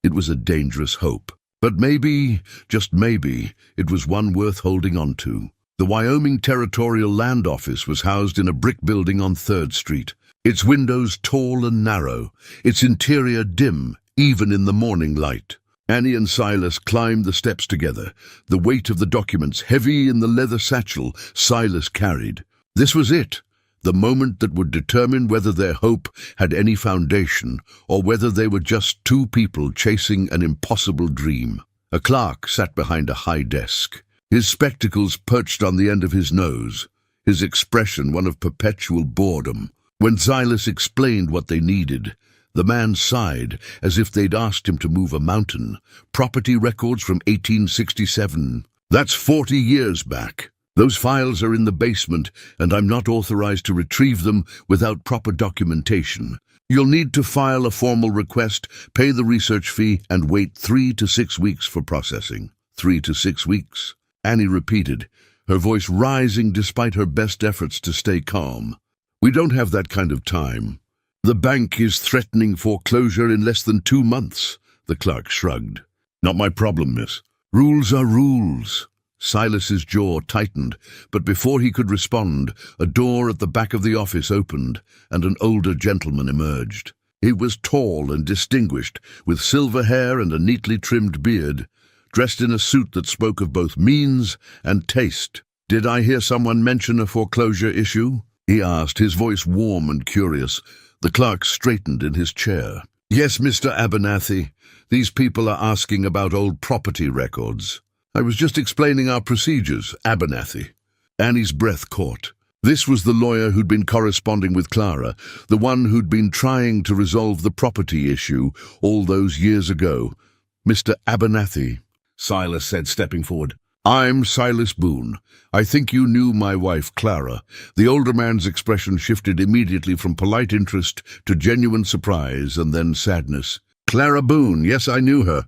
It was a dangerous hope. But maybe, just maybe, it was one worth holding on to. The Wyoming Territorial Land Office was housed in a brick building on 3rd Street. Its windows tall and narrow, its interior dim, even in the morning light. Annie and Silas climbed the steps together, the weight of the documents heavy in the leather satchel Silas carried. This was it, the moment that would determine whether their hope had any foundation or whether they were just two people chasing an impossible dream. A clerk sat behind a high desk, his spectacles perched on the end of his nose, his expression one of perpetual boredom. When Silas explained what they needed, the man sighed as if they'd asked him to move a mountain. Property records from 1867. That's 40 years back. Those files are in the basement, and I'm not authorized to retrieve them without proper documentation. You'll need to file a formal request, pay the research fee, and wait 3 to 6 weeks for processing. 3 to 6 weeks, Annie repeated, her voice rising despite her best efforts to stay calm. We don't have that kind of time. The bank is threatening foreclosure in less than 2 months, the clerk shrugged. Not my problem, miss. Rules are rules. Silas's jaw tightened, but before he could respond, a door at the back of the office opened, and an older gentleman emerged. He was tall and distinguished, with silver hair and a neatly trimmed beard, dressed in a suit that spoke of both means and taste. Did I hear someone mention a foreclosure issue? He asked, his voice warm and curious. The clerk straightened in his chair. Yes, Mr. Abernathy. These people are asking about old property records. I was just explaining our procedures, Abernathy. Annie's breath caught. This was the lawyer who'd been corresponding with Clara, the one who'd been trying to resolve the property issue all those years ago. Mr. Abernathy, Silas said, stepping forward. I'm Silas Boone. I think you knew my wife, Clara. The older man's expression shifted immediately from polite interest to genuine surprise and then sadness. Clara Boone, yes, I knew her.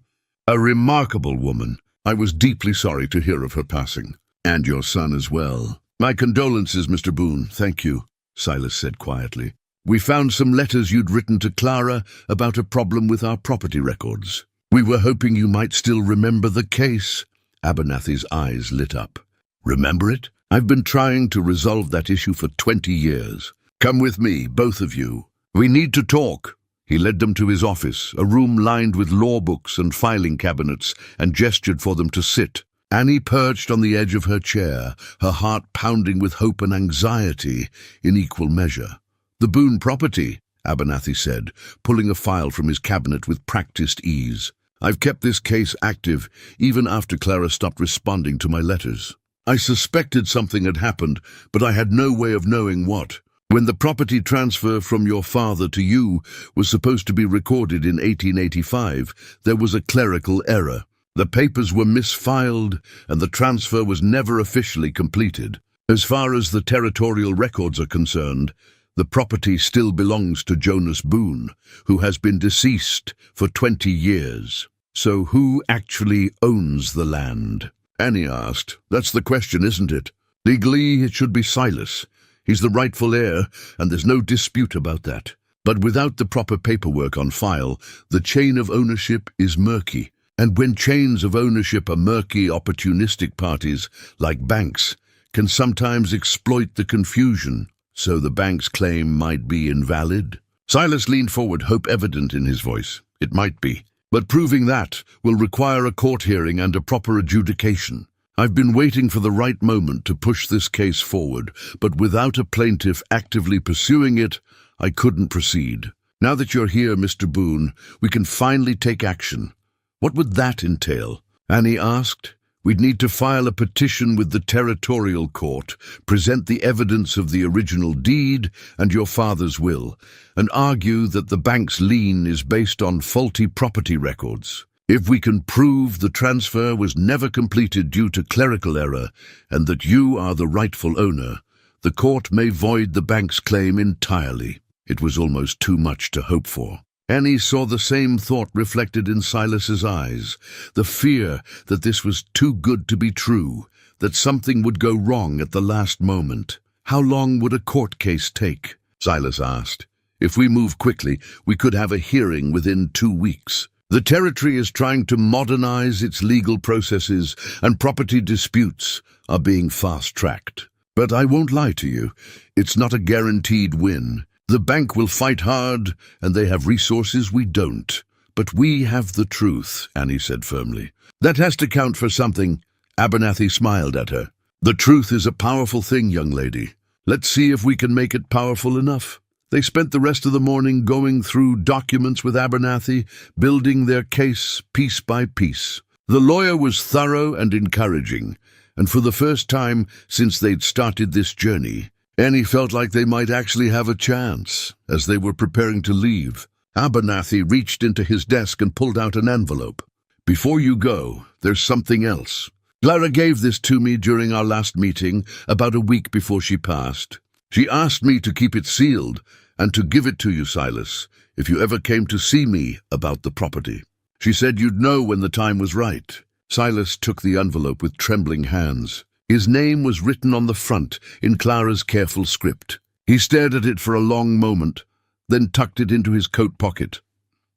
A remarkable woman. I was deeply sorry to hear of her passing. And your son as well. My condolences, Mr. Boone, thank you, Silas said quietly. We found some letters you'd written to Clara about a problem with our property records. We were hoping you might still remember the case. Abernathy's eyes lit up. Remember it? I've been trying to resolve that issue for 20 years. Come with me, both of you. We need to talk. He led them to his office, a room lined with law books and filing cabinets, and gestured for them to sit. Annie perched on the edge of her chair, her heart pounding with hope and anxiety in equal measure. The Boone property, Abernathy said, pulling a file from his cabinet with practiced ease. I've kept this case active, even after Clara stopped responding to my letters. I suspected something had happened, but I had no way of knowing what. When the property transfer from your father to you was supposed to be recorded in 1885, there was a clerical error. The papers were misfiled, and the transfer was never officially completed. As far as the territorial records are concerned, the property still belongs to Jonas Boone, who has been deceased for 20 years. So who actually owns the land? Annie asked. That's the question, isn't it? Legally, it should be Silas. He's the rightful heir, and there's no dispute about that. But without the proper paperwork on file, the chain of ownership is murky. And when chains of ownership are murky, opportunistic parties, like banks, can sometimes exploit the confusion, so the bank's claim might be invalid. Silas leaned forward, hope evident in his voice. It might be. But proving that will require a court hearing and a proper adjudication. I've been waiting for the right moment to push this case forward, but without a plaintiff actively pursuing it, I couldn't proceed. Now that you're here, Mr. Boone, we can finally take action. What would that entail? Annie asked. We'd need to file a petition with the territorial court, present the evidence of the original deed and your father's will, and argue that the bank's lien is based on faulty property records. If we can prove the transfer was never completed due to clerical error and that you are the rightful owner, the court may void the bank's claim entirely. It was almost too much to hope for. Annie saw the same thought reflected in Silas's eyes, the fear that this was too good to be true, that something would go wrong at the last moment. How long would a court case take? Silas asked. If we move quickly, we could have a hearing within 2 weeks. The territory is trying to modernize its legal processes, and property disputes are being fast-tracked. But I won't lie to you, it's not a guaranteed win. The bank will fight hard, and they have resources we don't. But we have the truth, Annie said firmly. That has to count for something. Abernathy smiled at her. The truth is a powerful thing, young lady. Let's see if we can make it powerful enough. They spent the rest of the morning going through documents with Abernathy, building their case piece by piece. The lawyer was thorough and encouraging, and for the first time since they'd started this journey, Annie felt like they might actually have a chance. As they were preparing to leave, Abernathy reached into his desk and pulled out an envelope. Before you go, there's something else. Clara gave this to me during our last meeting, about a week before she passed. She asked me to keep it sealed and to give it to you, Silas, if you ever came to see me about the property. She said you'd know when the time was right. Silas took the envelope with trembling hands. His name was written on the front in Clara's careful script. He stared at it for a long moment, then tucked it into his coat pocket.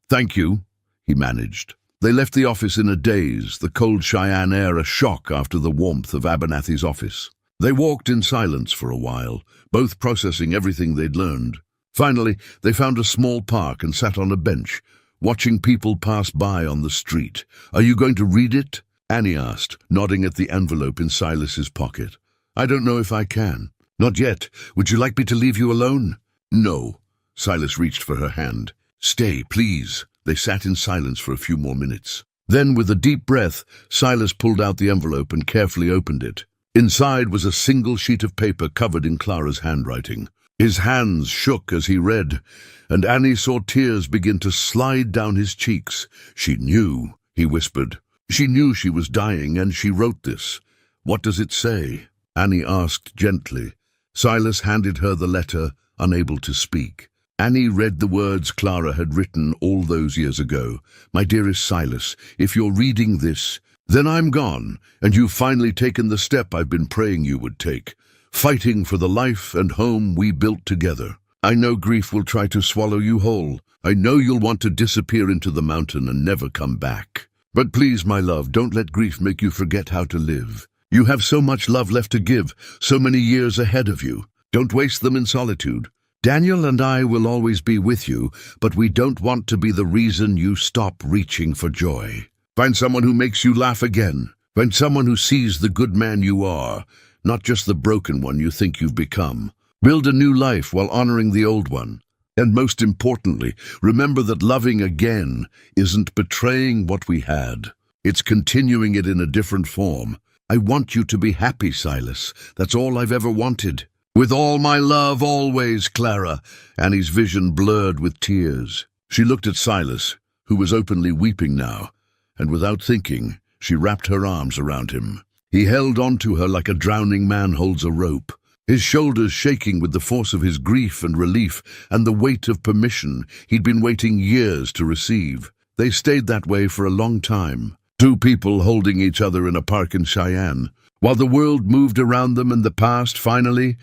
Thank you, he managed. They left the office in a daze, the cold Cheyenne air a shock after the warmth of Abernathy's office. They walked in silence for a while, both processing everything they'd learned. Finally, they found a small park and sat on a bench, watching people pass by on the street. Are you going to read it? Annie asked, nodding at the envelope in Silas's pocket. I don't know if I can. Not yet. Would you like me to leave you alone? No. Silas reached for her hand. Stay, please. They sat in silence for a few more minutes. Then, with a deep breath, Silas pulled out the envelope and carefully opened it. Inside was a single sheet of paper covered in Clara's handwriting. His hands shook as he read, and Annie saw tears begin to slide down his cheeks. She knew, he whispered. She knew she was dying, and she wrote this. What does it say? Annie asked gently. Silas handed her the letter, unable to speak. Annie read the words Clara had written all those years ago. My dearest Silas, if you're reading this, then I'm gone, and you've finally taken the step I've been praying you would take, fighting for the life and home we built together. I know grief will try to swallow you whole. I know you'll want to disappear into the mountain and never come back. But please, my love, don't let grief make you forget how to live. You have so much love left to give, so many years ahead of you. Don't waste them in solitude. Daniel and I will always be with you, but we don't want to be the reason you stop reaching for joy. Find someone who makes you laugh again. Find someone who sees the good man you are, not just the broken one you think you've become. Build a new life while honoring the old one. And most importantly, remember that loving again isn't betraying what we had. It's continuing it in a different form. I want you to be happy, Silas. That's all I've ever wanted. With all my love, always, Clara. Annie's vision blurred with tears. She looked at Silas, who was openly weeping now, and without thinking, she wrapped her arms around him. He held onto her like a drowning man holds a rope, his shoulders shaking with the force of his grief and relief and the weight of permission he'd been waiting years to receive. They stayed that way for a long time, two people holding each other in a park in Cheyenne, while the world moved around them and the past finally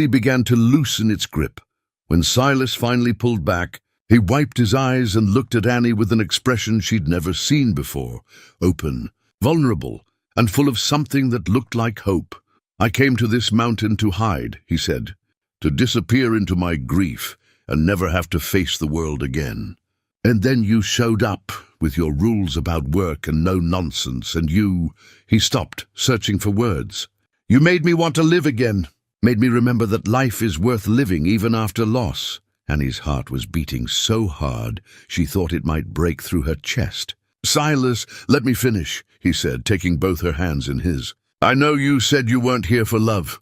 began to loosen its grip. When Silas finally pulled back, he wiped his eyes and looked at Annie with an expression she'd never seen before, open, vulnerable, and full of something that looked like hope. "I came to this mountain to hide," he said, "to disappear into my grief and never have to face the world again. And then you showed up with your rules about work and no nonsense, and you—" He stopped, searching for words. "You made me want to live again, made me remember that life is worth living even after loss." Annie's heart was beating so hard she thought it might break through her chest. "Silas, let me finish," he said, taking both her hands in his. "I know you said you weren't here for love,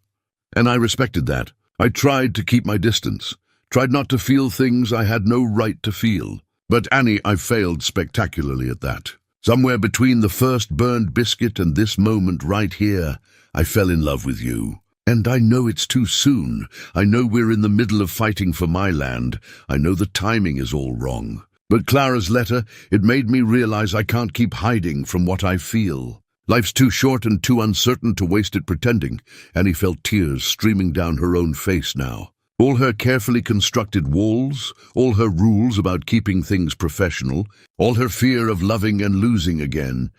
and I respected that. I tried to keep my distance, tried not to feel things I had no right to feel. But Annie, I failed spectacularly at that. Somewhere between the first burned biscuit and this moment right here, I fell in love with you. And I know it's too soon. I know we're in the middle of fighting for my land. I know the timing is all wrong. But Clara's letter, it made me realize I can't keep hiding from what I feel. Life's too short and too uncertain to waste it pretending." Annie felt tears streaming down her own face now. All her carefully constructed walls, all her rules about keeping things professional, all her fear of loving and losing again,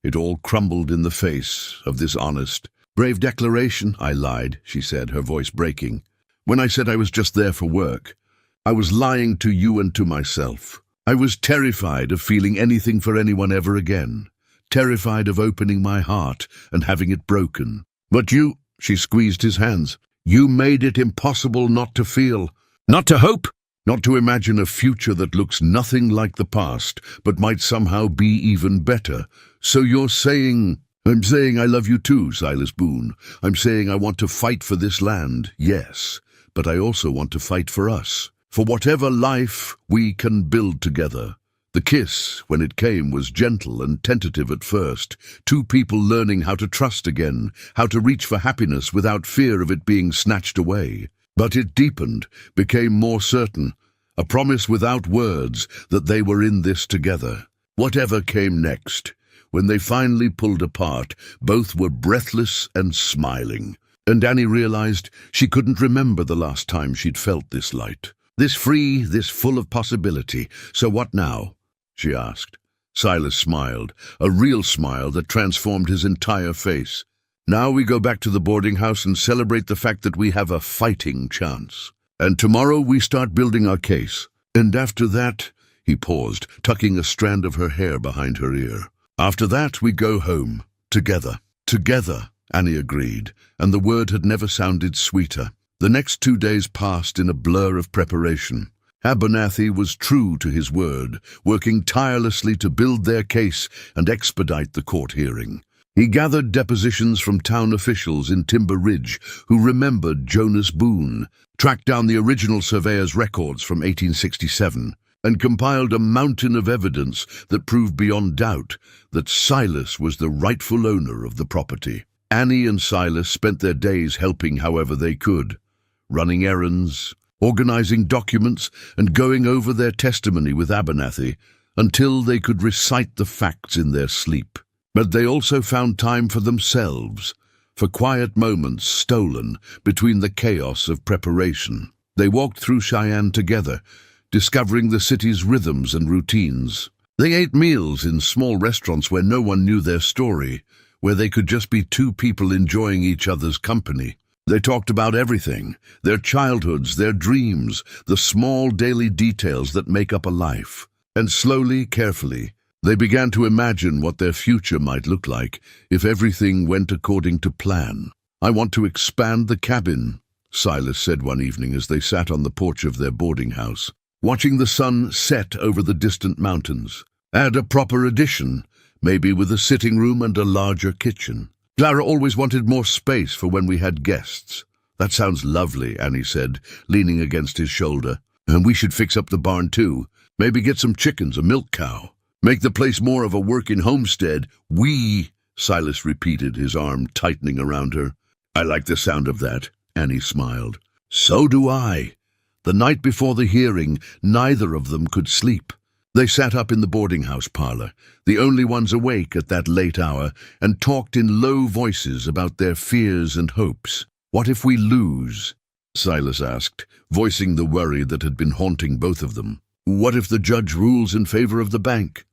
it all crumbled in the face of this honest, brave declaration. "I lied," she said, her voice breaking. "When I said I was just there for work, I was lying to you and to myself. I was terrified of feeling anything for anyone ever again, terrified of opening my heart and having it broken. But you—" she squeezed his hands, "you made it impossible not to feel, not to hope, not to imagine a future that looks nothing like the past, but might somehow be even better. So you're saying—" "I'm saying I love you too, Silas Boone. I'm saying I want to fight for this land, yes, but I also want to fight for us, for whatever life we can build together." The kiss, when it came, was gentle and tentative at first, two people learning how to trust again, how to reach for happiness without fear of it being snatched away. But it deepened, became more certain, a promise without words that they were in this together. Whatever came next, when they finally pulled apart, both were breathless and smiling. And Annie realized she couldn't remember the last time she'd felt this light, this free, this full of possibility. "So what now?" she asked. Silas smiled, a real smile that transformed his entire face. "Now we go back to the boarding house and celebrate the fact that we have a fighting chance. And tomorrow we start building our case. And after that—" he paused, tucking a strand of her hair behind her ear. "After that we go home, together." "Together," Annie agreed, and the word had never sounded sweeter. The next 2 days passed in a blur of preparation. Abernathy was true to his word, working tirelessly to build their case and expedite the court hearing. He gathered depositions from town officials in Timber Ridge who remembered Jonas Boone, tracked down the original surveyor's records from 1867, and compiled a mountain of evidence that proved beyond doubt that Silas was the rightful owner of the property. Annie and Silas spent their days helping however they could, running errands, organizing documents, and going over their testimony with Abernathy until they could recite the facts in their sleep. But they also found time for themselves, for quiet moments stolen between the chaos of preparation. They walked through Cheyenne together, discovering the city's rhythms and routines. They ate meals in small restaurants where no one knew their story, where they could just be two people enjoying each other's company. They talked about everything, their childhoods, their dreams, the small daily details that make up a life. And slowly, carefully, they began to imagine what their future might look like if everything went according to plan. "I want to expand the cabin," Silas said one evening as they sat on the porch of their boarding house, watching the sun set over the distant mountains. "Add a proper addition, maybe with a sitting room and a larger kitchen. Clara always wanted more space for when we had guests." "That sounds lovely," Annie said, leaning against his shoulder. "And we should fix up the barn too. Maybe get some chickens, a milk cow. Make the place more of a working homestead." "We," Silas repeated, his arm tightening around her. "I like the sound of that," Annie smiled. "So do I." The night before the hearing, neither of them could sleep. They sat up in the boarding house parlor, the only ones awake at that late hour, and talked in low voices about their fears and hopes. "What if we lose?" Silas asked, voicing the worry that had been haunting both of them. "What if the judge rules in favor of the bank?"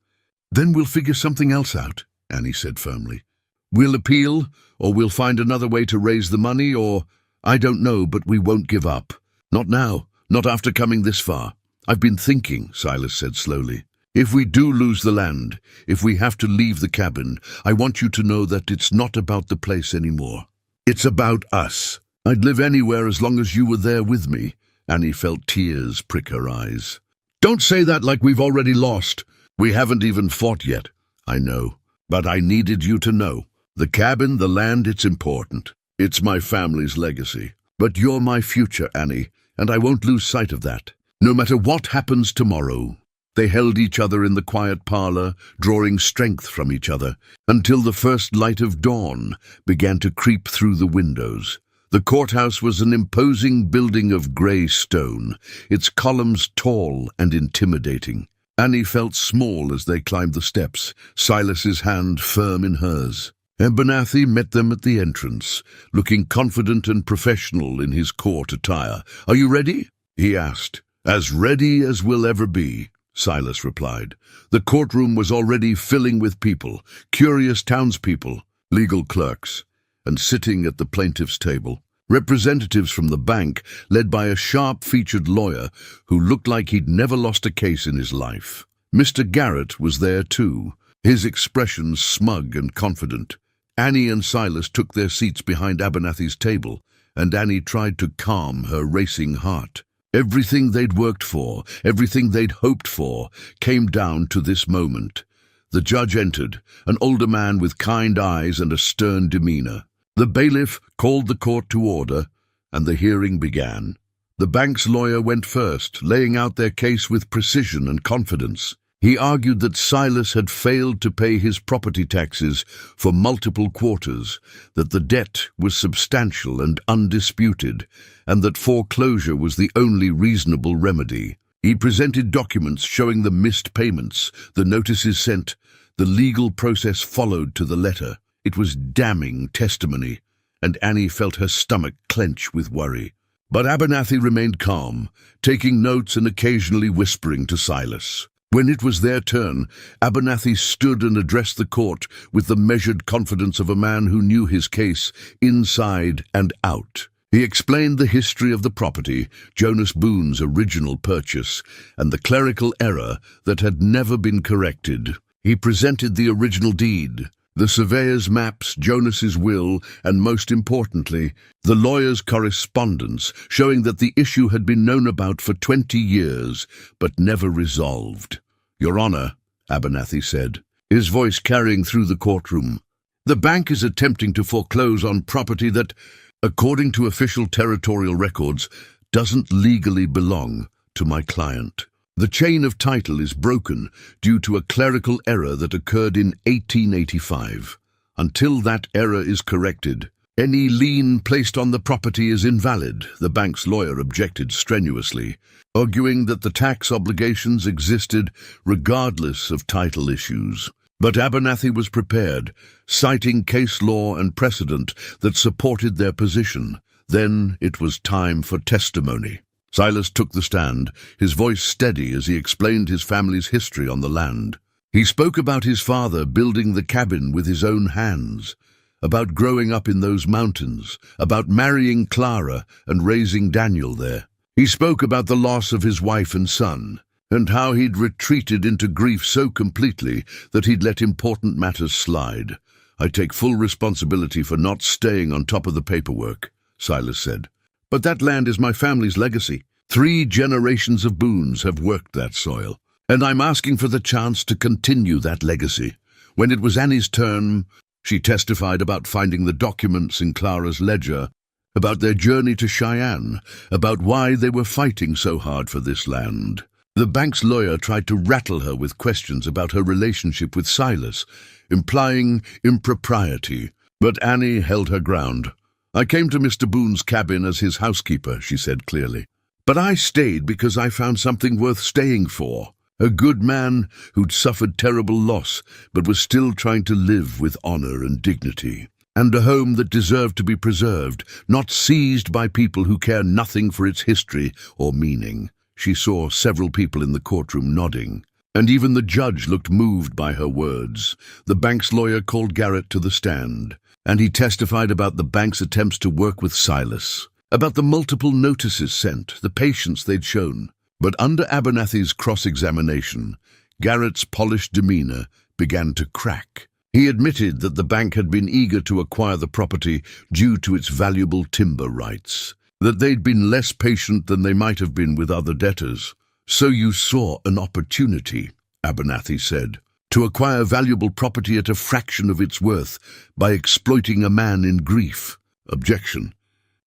"Then we'll figure something else out," Annie said firmly. "We'll appeal, or we'll find another way to raise the money, or I don't know, but we won't give up. Not now, not after coming this far. I've been thinking," Silas said slowly. "If we do lose the land, if we have to leave the cabin, I want you to know that it's not about the place anymore. It's about us. I'd live anywhere as long as you were there with me." Annie felt tears prick her eyes. "Don't say that like we've already lost. We haven't even fought yet." "I know, but I needed you to know. The cabin, the land, it's important. It's my family's legacy. But you're my future, Annie, and I won't lose sight of that. No matter what happens tomorrow." They held each other in the quiet parlor, drawing strength from each other, until the first light of dawn began to creep through the windows. The courthouse was an imposing building of gray stone, its columns tall and intimidating. Annie felt small as they climbed the steps, Silas's hand firm in hers. Abernathy met them at the entrance, looking confident and professional in his court attire. "Are you ready?" he asked. "As ready as we'll ever be," Silas replied. The courtroom was already filling with people, curious townspeople, legal clerks, and sitting at the plaintiff's table, representatives from the bank, led by a sharp-featured lawyer who looked like he'd never lost a case in his life. Mr. Garrett was there too, his expression smug and confident. Annie and Silas took their seats behind Abernathy's table, and Annie tried to calm her racing heart. Everything they'd worked for, everything they'd hoped for, came down to this moment. The judge entered, an older man with kind eyes and a stern demeanor. The bailiff called the court to order, and the hearing began. The bank's lawyer went first, laying out their case with precision and confidence. He argued that Silas had failed to pay his property taxes for multiple quarters, that the debt was substantial and undisputed, and that foreclosure was the only reasonable remedy. He presented documents showing the missed payments, the notices sent, the legal process followed to the letter. It was damning testimony, and Annie felt her stomach clench with worry. But Abernathy remained calm, taking notes and occasionally whispering to Silas. When it was their turn, Abernathy stood and addressed the court with the measured confidence of a man who knew his case inside and out. He explained the history of the property, Jonas Boone's original purchase, and the clerical error that had never been corrected. He presented the original deed, the surveyor's maps, Jonas's will, and most importantly, the lawyer's correspondence showing that the issue had been known about for 20 years, but never resolved. "Your Honor," Abernathy said, his voice carrying through the courtroom, "the bank is attempting to foreclose on property that, according to official territorial records, doesn't legally belong to my client. The chain of title is broken due to a clerical error that occurred in 1885. Until that error is corrected, any lien placed on the property is invalid," the bank's lawyer objected strenuously, arguing that the tax obligations existed regardless of title issues. But Abernathy was prepared, citing case law and precedent that supported their position. Then it was time for testimony. Silas took the stand, his voice steady as he explained his family's history on the land. He spoke about his father building the cabin with his own hands, about growing up in those mountains, about marrying Clara and raising Daniel there. He spoke about the loss of his wife and son, and how he'd retreated into grief so completely that he'd let important matters slide. "I take full responsibility for not staying on top of the paperwork," Silas said. "But that land is my family's legacy. 3 generations of Boones have worked that soil, and I'm asking for the chance to continue that legacy." When it was Annie's turn, she testified about finding the documents in Clara's ledger, about their journey to Cheyenne, about why they were fighting so hard for this land. The bank's lawyer tried to rattle her with questions about her relationship with Silas, implying impropriety, but Annie held her ground. "I came to Mr. Boone's cabin as his housekeeper," she said clearly. "But I stayed because I found something worth staying for. A good man who'd suffered terrible loss but was still trying to live with honor and dignity. And a home that deserved to be preserved, not seized by people who care nothing for its history or meaning. She saw several people in the courtroom nodding, and even the judge looked moved by her words. The bank's lawyer called Garrett to the stand, and he testified about the bank's attempts to work with Silas, about the multiple notices sent, the patience they'd shown. But under Abernathy's cross-examination, Garrett's polished demeanor began to crack. He admitted that the bank had been eager to acquire the property due to its valuable timber rights, that they'd been less patient than they might have been with other debtors. "So you saw an opportunity," Abernathy said, "to acquire valuable property at a fraction of its worth by exploiting a man in grief." Objection.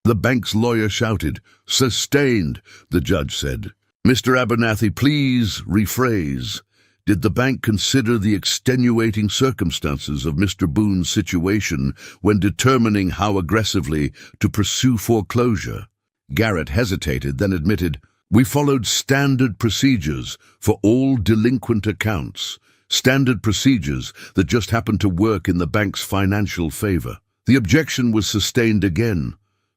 The bank's lawyer shouted. "Sustained," the judge said. "Mr. Abernathy, please rephrase. Did the bank consider the extenuating circumstances of Mr. Boone's situation when determining how aggressively to pursue foreclosure?" Garrett hesitated, then admitted, "We followed standard procedures for all delinquent accounts, standard procedures that just happened to work in the bank's financial favor." The objection was sustained again,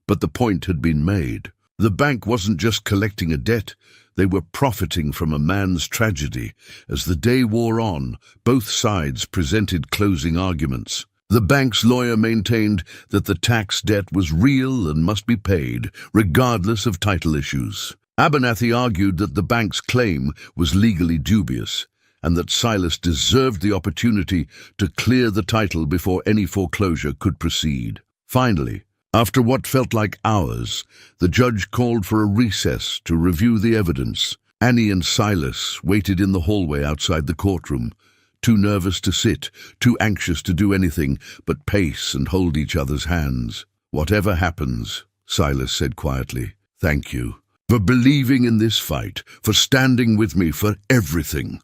but the point had been made. The bank wasn't just collecting a debt, they were profiting from a man's tragedy. As the day wore on, both sides presented closing arguments. The bank's lawyer maintained that the tax debt was real and must be paid, regardless of title issues. Abernathy argued that the bank's claim was legally dubious, and that Silas deserved the opportunity to clear the title before any foreclosure could proceed. Finally, after what felt like hours, the judge called for a recess to review the evidence. Annie and Silas waited in the hallway outside the courtroom, too nervous to sit, too anxious to do anything but pace and hold each other's hands. "Whatever happens," Silas said quietly, "thank you for believing in this fight, for standing with me, for everything."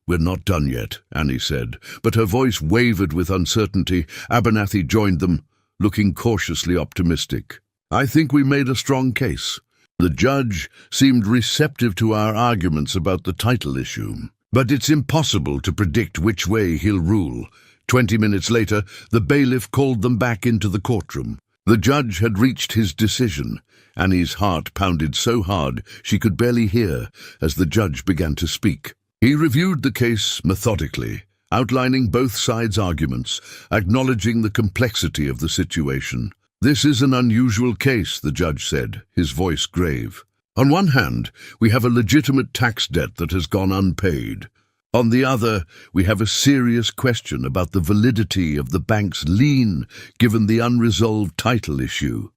"We're not done yet," Annie said, but her voice wavered with uncertainty. Abernathy joined them, looking cautiously optimistic. "I think we made a strong case." The judge seemed receptive to our arguments about the title issue. "But it's impossible to predict which way he'll rule." 20 minutes later, the bailiff called them back into the courtroom. The judge had reached his decision. Annie's heart pounded so hard she could barely hear as the judge began to speak. He reviewed the case methodically, outlining both sides' arguments, acknowledging the complexity of the situation. "This is an unusual case," the judge said, his voice grave. "On one hand, we have a legitimate tax debt that has gone unpaid. On the other, we have a serious question about the validity of the bank's lien, given the unresolved title issue."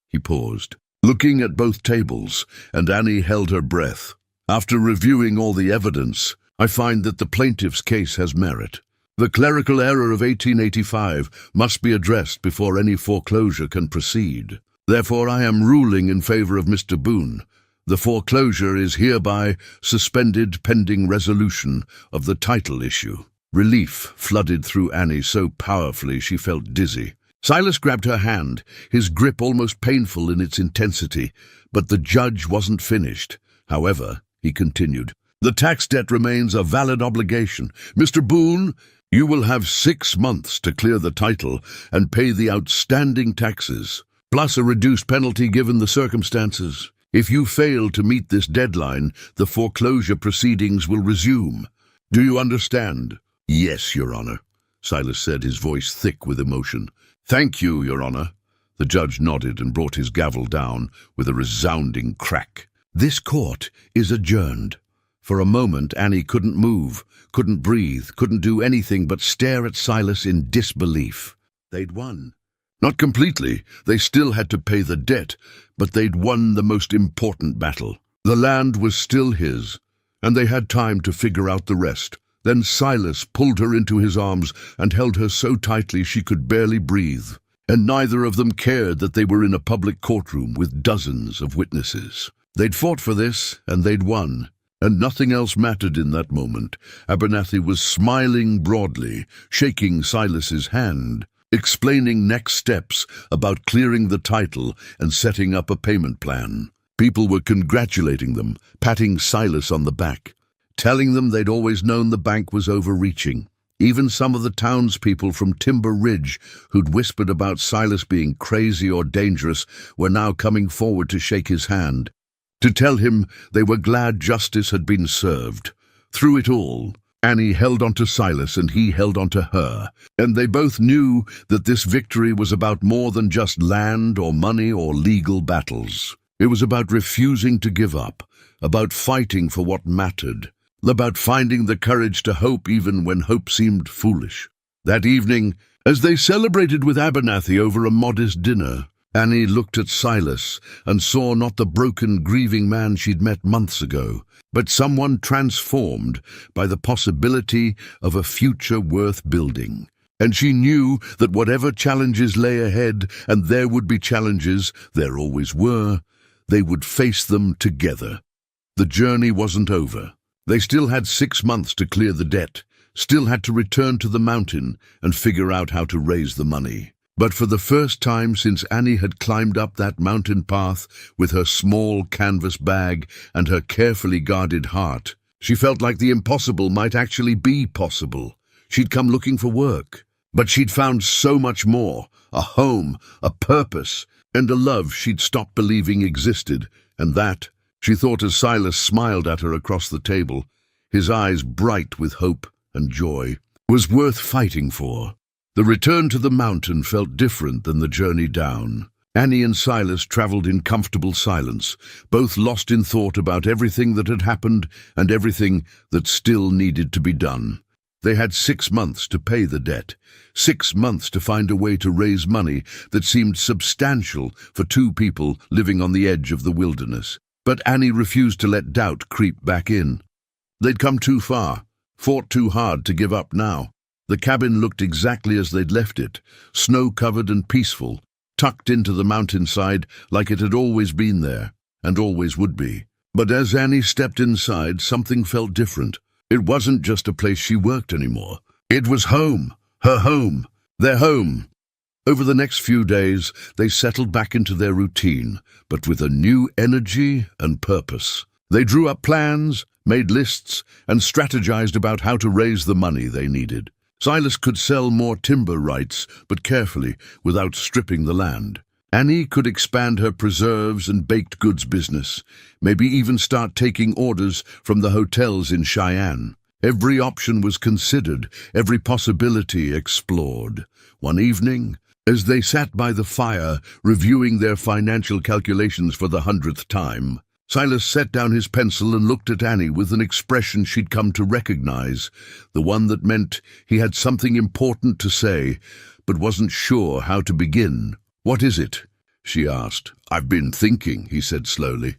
He paused, looking at both tables, and Annie held her breath. "After reviewing all the evidence, I find that the plaintiff's case has merit. The clerical error of 1885 must be addressed before any foreclosure can proceed. Therefore, I am ruling in favor of Mr. Boone. The foreclosure is hereby suspended pending resolution of the title issue." Relief flooded through Annie so powerfully she felt dizzy. Silas grabbed her hand, his grip almost painful in its intensity, but the judge wasn't finished. "However," he continued, "the tax debt remains a valid obligation. Mr. Boone, you will have 6 months to clear the title and pay the outstanding taxes, plus a reduced penalty given the circumstances. If you fail to meet this deadline, the foreclosure proceedings will resume. Do you understand?" "Yes, Your Honor," Silas said, his voice thick with emotion. "Thank you, Your Honor." The judge nodded and brought his gavel down with a resounding crack. "This court is adjourned." For a moment, Annie couldn't move, couldn't breathe, couldn't do anything but stare at Silas in disbelief. They'd won. Not completely. They still had to pay the debt, but they'd won the most important battle. The land was still his, and they had time to figure out the rest. Then Silas pulled her into his arms and held her so tightly she could barely breathe. And neither of them cared that they were in a public courtroom with dozens of witnesses. They'd fought for this, and they'd won. And nothing else mattered in that moment. Abernathy was smiling broadly, shaking Silas's hand, explaining next steps about clearing the title and setting up a payment plan. People were congratulating them, patting Silas on the back. telling them they'd always known the bank was overreaching. Even some of the townspeople from Timber Ridge, who'd whispered about Silas being crazy or dangerous, were now coming forward to shake his hand, to tell him they were glad justice had been served. Through it all, Annie held on to Silas and he held on to her, and they both knew that this victory was about more than just land or money or legal battles. It was about refusing to give up, about fighting for what mattered, about finding the courage to hope even when hope seemed foolish. That evening, as they celebrated with Abernathy over a modest dinner, Annie looked at Silas and saw not the broken, grieving man she'd met months ago, but someone transformed by the possibility of a future worth building. And she knew that whatever challenges lay ahead, and there would be challenges, there always were, they would face them together. The journey wasn't over. They still had 6 months to clear the debt, still had to return to the mountain and figure out how to raise the money. But for the first time since Annie had climbed up that mountain path with her small canvas bag and her carefully guarded heart, she felt like the impossible might actually be possible. She'd come looking for work, but she'd found so much more, a home, a purpose, and a love she'd stopped believing existed, and that, she thought as Silas smiled at her across the table, his eyes bright with hope and joy, was worth fighting for. The return to the mountain felt different than the journey down. Annie and Silas travelled in comfortable silence, both lost in thought about everything that had happened and everything that still needed to be done. They had 6 months to pay the debt, 6 months to find a way to raise money that seemed substantial for 2 people living on the edge of the wilderness. But Annie refused to let doubt creep back in. They'd come too far, fought too hard to give up now. The cabin looked exactly as they'd left it, snow-covered and peaceful, tucked into the mountainside like it had always been there, and always would be. But as Annie stepped inside, something felt different. It wasn't just a place she worked anymore. It was home, her home, their home. Over the next few days, they settled back into their routine, but with a new energy and purpose. They drew up plans, made lists, and strategized about how to raise the money they needed. Silas could sell more timber rights, but carefully, without stripping the land. Annie could expand her preserves and baked goods business, maybe even start taking orders from the hotels in Cheyenne. Every option was considered, every possibility explored. One evening, as they sat by the fire, reviewing their financial calculations for the 100th time, Silas set down his pencil and looked at Annie with an expression she'd come to recognize, the one that meant he had something important to say, but wasn't sure how to begin. "What is it?" she asked. "I've been thinking," he said slowly,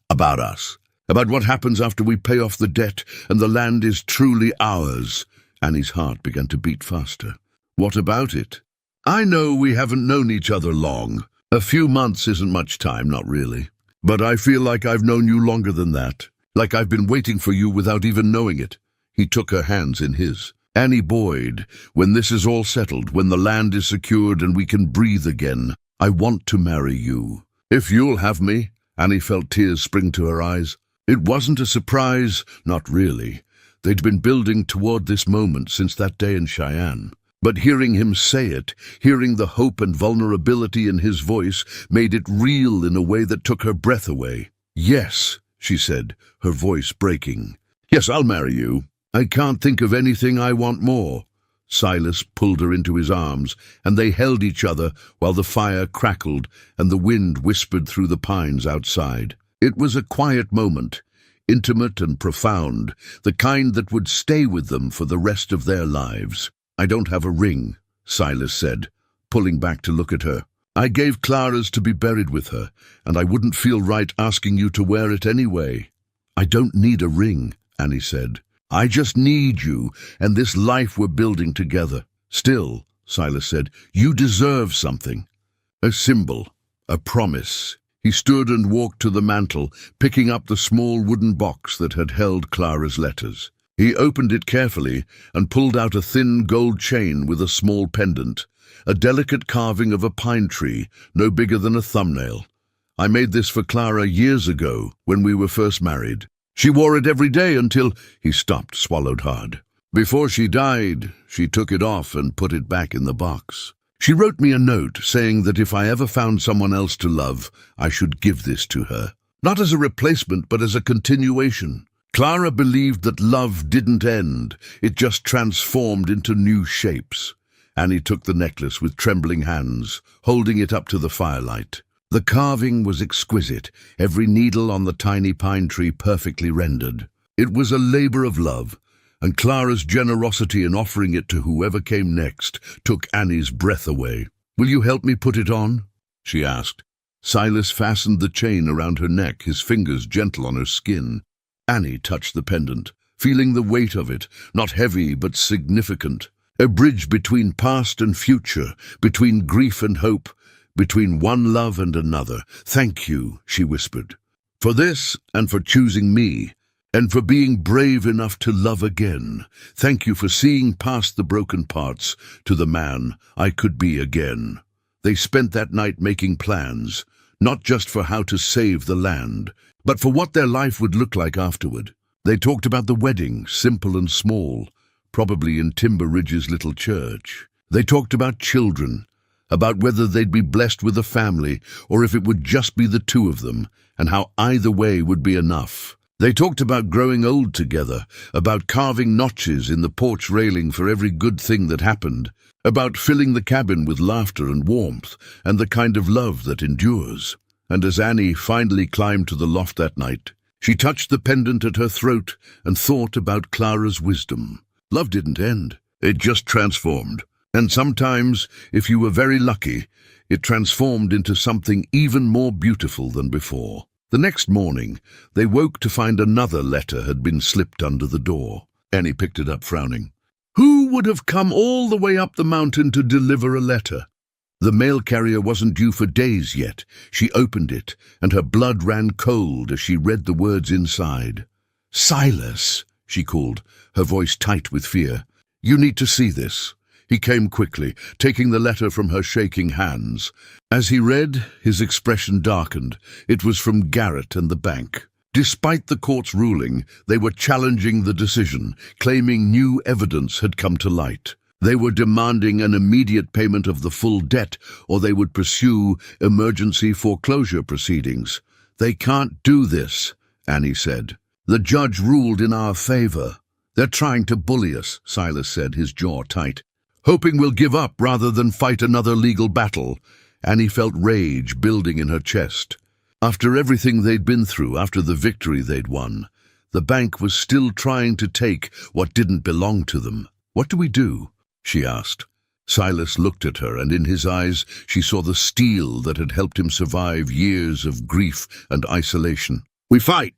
"about us, about what happens after we pay off the debt and the land is truly ours." Annie's heart began to beat faster. "What about it?" "I know we haven't known each other long. A few months isn't much time, not really. But I feel like I've known you longer than that, like I've been waiting for you without even knowing it." He took her hands in his. "Annie Boyd, when this is all settled, when the land is secured and we can breathe again, I want to marry you. If you'll have me." Annie felt tears spring to her eyes. It wasn't a surprise, not really. They'd been building toward this moment since that day in Cheyenne. But hearing him say it, hearing the hope and vulnerability in his voice, made it real in a way that took her breath away. "Yes," she said, her voice breaking. "Yes, I'll marry you. I can't think of anything I want more." Silas pulled her into his arms, and they held each other while the fire crackled and the wind whispered through the pines outside. It was a quiet moment, intimate and profound, the kind that would stay with them for the rest of their lives. "I don't have a ring," Silas said, pulling back to look at her. "I gave Clara's to be buried with her, and I wouldn't feel right asking you to wear it anyway." "I don't need a ring," Annie said. "I just need you and this life we're building together." "Still," Silas said, "you deserve something. A symbol, a promise." He stood and walked to the mantel, picking up the small wooden box that had held Clara's letters. He opened it carefully and pulled out a thin gold chain with a small pendant, a delicate carving of a pine tree, no bigger than a thumbnail. "I made this for Clara years ago, when we were first married. She wore it every day until—" He stopped, swallowed hard. "Before she died, she took it off and put it back in the box. She wrote me a note saying that if I ever found someone else to love, I should give this to her. Not as a replacement, but as a continuation." Clara believed that love didn't end, it just transformed into new shapes. Annie took the necklace with trembling hands, holding it up to the firelight. The carving was exquisite, every needle on the tiny pine tree perfectly rendered. It was a labor of love, and Clara's generosity in offering it to whoever came next took Annie's breath away. "Will you help me put it on?" she asked. Silas fastened the chain around her neck, his fingers gentle on her skin. Annie touched the pendant, feeling the weight of it, not heavy but significant. A bridge between past and future, between grief and hope, between one love and another. "Thank you," she whispered, "for this and for choosing me, and for being brave enough to love again. Thank you for seeing past the broken parts to the man I could be again." They spent that night making plans, not just for how to save the land, but for what their life would look like afterward. They talked about the wedding, simple and small, probably in Timber Ridge's little church. They talked about children, about whether they'd be blessed with a family or if it would just be the two of them, and how either way would be enough. They talked about growing old together, about carving notches in the porch railing for every good thing that happened, about filling the cabin with laughter and warmth, and the kind of love that endures. And as Annie finally climbed to the loft that night, she touched the pendant at her throat and thought about Clara's wisdom. Love didn't end, it just transformed. And sometimes, if you were very lucky, it transformed into something even more beautiful than before. The next morning, they woke to find another letter had been slipped under the door. Annie picked it up, frowning. Who would have come all the way up the mountain to deliver a letter? The mail carrier wasn't due for days yet. She opened it, and her blood ran cold as she read the words inside. "Silas," she called, her voice tight with fear. "You need to see this." He came quickly, taking the letter from her shaking hands. As he read, his expression darkened. It was from Garrett and the bank. Despite the court's ruling, they were challenging the decision, claiming new evidence had come to light. They were demanding an immediate payment of the full debt, or they would pursue emergency foreclosure proceedings. "They can't do this," Annie said. "The judge ruled in our favor." "They're trying to bully us," Silas said, his jaw tight. "Hoping we'll give up rather than fight another legal battle." Annie felt rage building in her chest. After everything they'd been through, after the victory they'd won, the bank was still trying to take what didn't belong to them. "What do we do?" she asked. Silas looked at her, and in his eyes she saw the steel that had helped him survive years of grief and isolation. "We fight.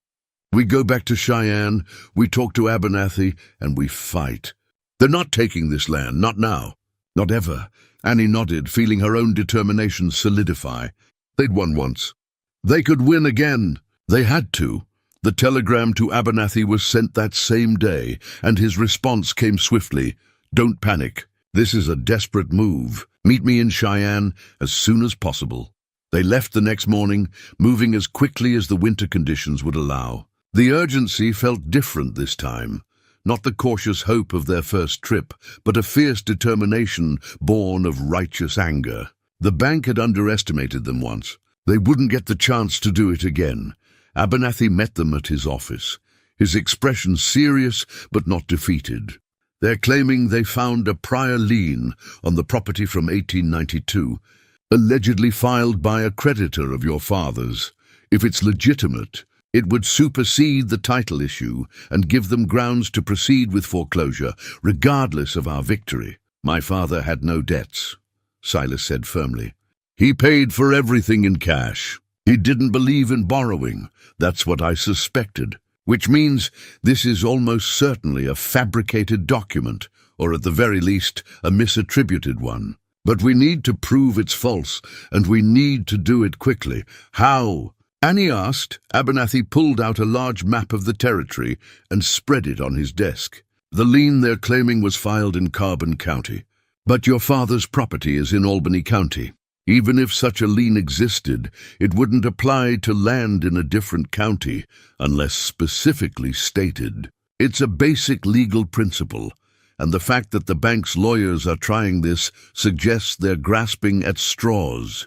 We go back to Cheyenne, we talk to Abernathy, and we fight. They're not taking this land, not now, not ever." Annie nodded, feeling her own determination solidify. They'd won once. They could win again. They had to. The telegram to Abernathy was sent that same day, and his response came swiftly. "Don't panic. This is a desperate move. Meet me in Cheyenne as soon as possible." They left the next morning, moving as quickly as the winter conditions would allow. The urgency felt different this time. Not the cautious hope of their first trip, but a fierce determination born of righteous anger. The bank had underestimated them once. They wouldn't get the chance to do it again. Abernathy met them at his office, his expression serious but not defeated. "They're claiming they found a prior lien on the property from 1892, allegedly filed by a creditor of your father's. If it's legitimate, it would supersede the title issue and give them grounds to proceed with foreclosure, regardless of our victory." "My father had no debts," Silas said firmly. "He paid for everything in cash. He didn't believe in borrowing. That's what I suspected. Which means this is almost certainly a fabricated document, or at the very least, a misattributed one. But we need to prove it's false, and we need to do it quickly. How?" Annie asked. Abernathy pulled out a large map of the territory and spread it on his desk. "The lien they're claiming was filed in Carbon County, but your father's property is in Albany County. Even if such a lien existed, it wouldn't apply to land in a different county unless specifically stated. It's a basic legal principle, and the fact that the bank's lawyers are trying this suggests they're grasping at straws.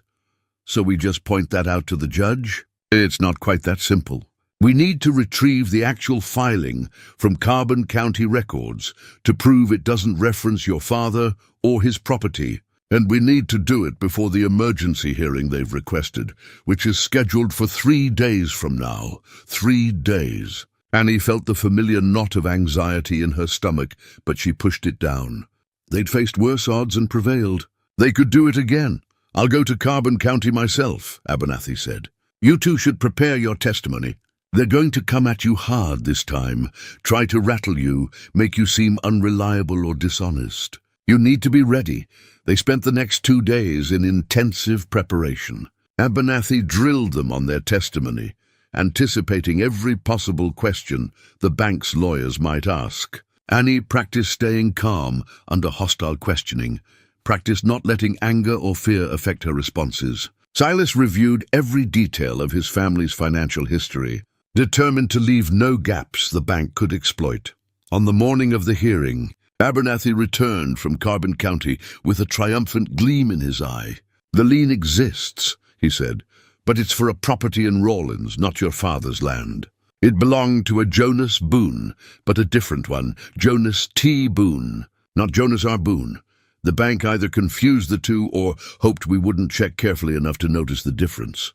So we just point that out to the judge? It's not quite that simple. We need to retrieve the actual filing from Carbon County records to prove it doesn't reference your father or his property. And we need to do it before the emergency hearing they've requested, which is scheduled for 3 days from now. 3 days. Annie felt the familiar knot of anxiety in her stomach, but she pushed it down. They'd faced worse odds and prevailed. They could do it again. I'll go to Carbon County myself, Abernathy said. You two should prepare your testimony. They're going to come at you hard this time, try to rattle you, make you seem unreliable or dishonest. You need to be ready. They spent the next 2 days in intensive preparation. Abernathy drilled them on their testimony, anticipating every possible question the bank's lawyers might ask. Annie practiced staying calm under hostile questioning, practiced not letting anger or fear affect her responses. Silas reviewed every detail of his family's financial history, determined to leave no gaps the bank could exploit. On the morning of the hearing, Abernathy returned from Carbon County with a triumphant gleam in his eye. The lien exists, he said, but it's for a property in Rawlins, not your father's land. It belonged to a Jonas Boone, but a different one, Jonas T. Boone, not Jonas R. Boone. The bank either confused the two or hoped we wouldn't check carefully enough to notice the difference.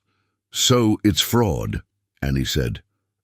So it's fraud, Annie said.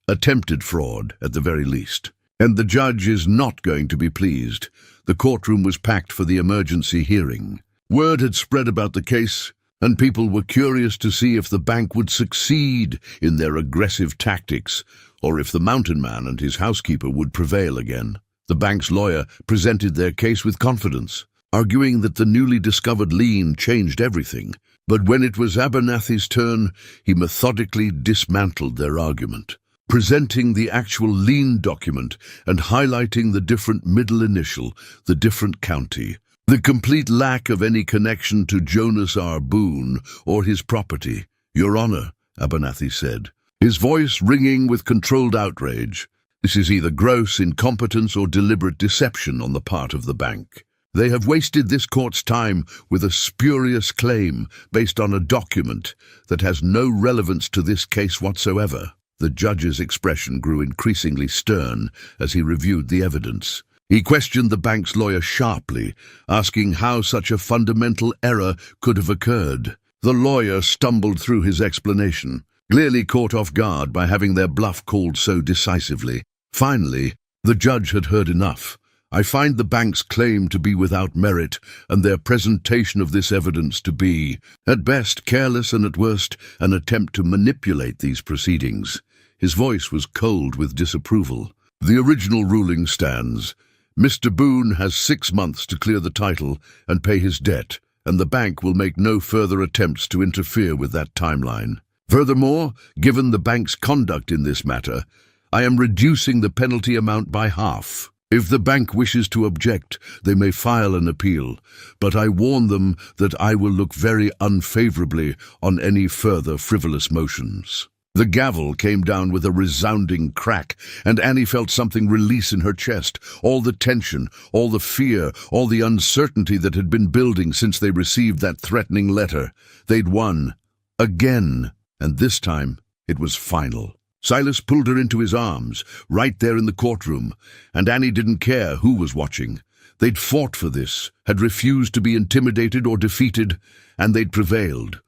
Attempted fraud, at the very least. And the judge is not going to be pleased. The courtroom was packed for the emergency hearing. Word had spread about the case, and people were curious to see if the bank would succeed in their aggressive tactics, or if the mountain man and his housekeeper would prevail again. The bank's lawyer presented their case with confidence, arguing that the newly discovered lien changed everything. But when it was Abernathy's turn, he methodically dismantled their argument, presenting the actual lien document and highlighting the different middle initial, the different county, the complete lack of any connection to Jonas R. Boone or his property. Your Honor, Abernathy said, his voice ringing with controlled outrage. This is either gross incompetence or deliberate deception on the part of the bank. They have wasted this court's time with a spurious claim based on a document that has no relevance to this case whatsoever. The judge's expression grew increasingly stern as he reviewed the evidence. He questioned the bank's lawyer sharply, asking how such a fundamental error could have occurred. The lawyer stumbled through his explanation, clearly caught off guard by having their bluff called so decisively. Finally, the judge had heard enough. I find the bank's claim to be without merit and their presentation of this evidence to be, at best, careless and at worst, an attempt to manipulate these proceedings. His voice was cold with disapproval. The original ruling stands. Mr. Boone has 6 months to clear the title and pay his debt, and the bank will make no further attempts to interfere with that timeline. Furthermore, given the bank's conduct in this matter, I am reducing the penalty amount by half. If the bank wishes to object, they may file an appeal, but I warn them that I will look very unfavorably on any further frivolous motions. The gavel came down with a resounding crack, and Annie felt something release in her chest, all the tension, all the fear, all the uncertainty that had been building since they received that threatening letter. They'd won. Again. And this time, it was final. Silas pulled her into his arms, right there in the courtroom, and Annie didn't care who was watching. They'd fought for this, had refused to be intimidated or defeated, and they'd prevailed.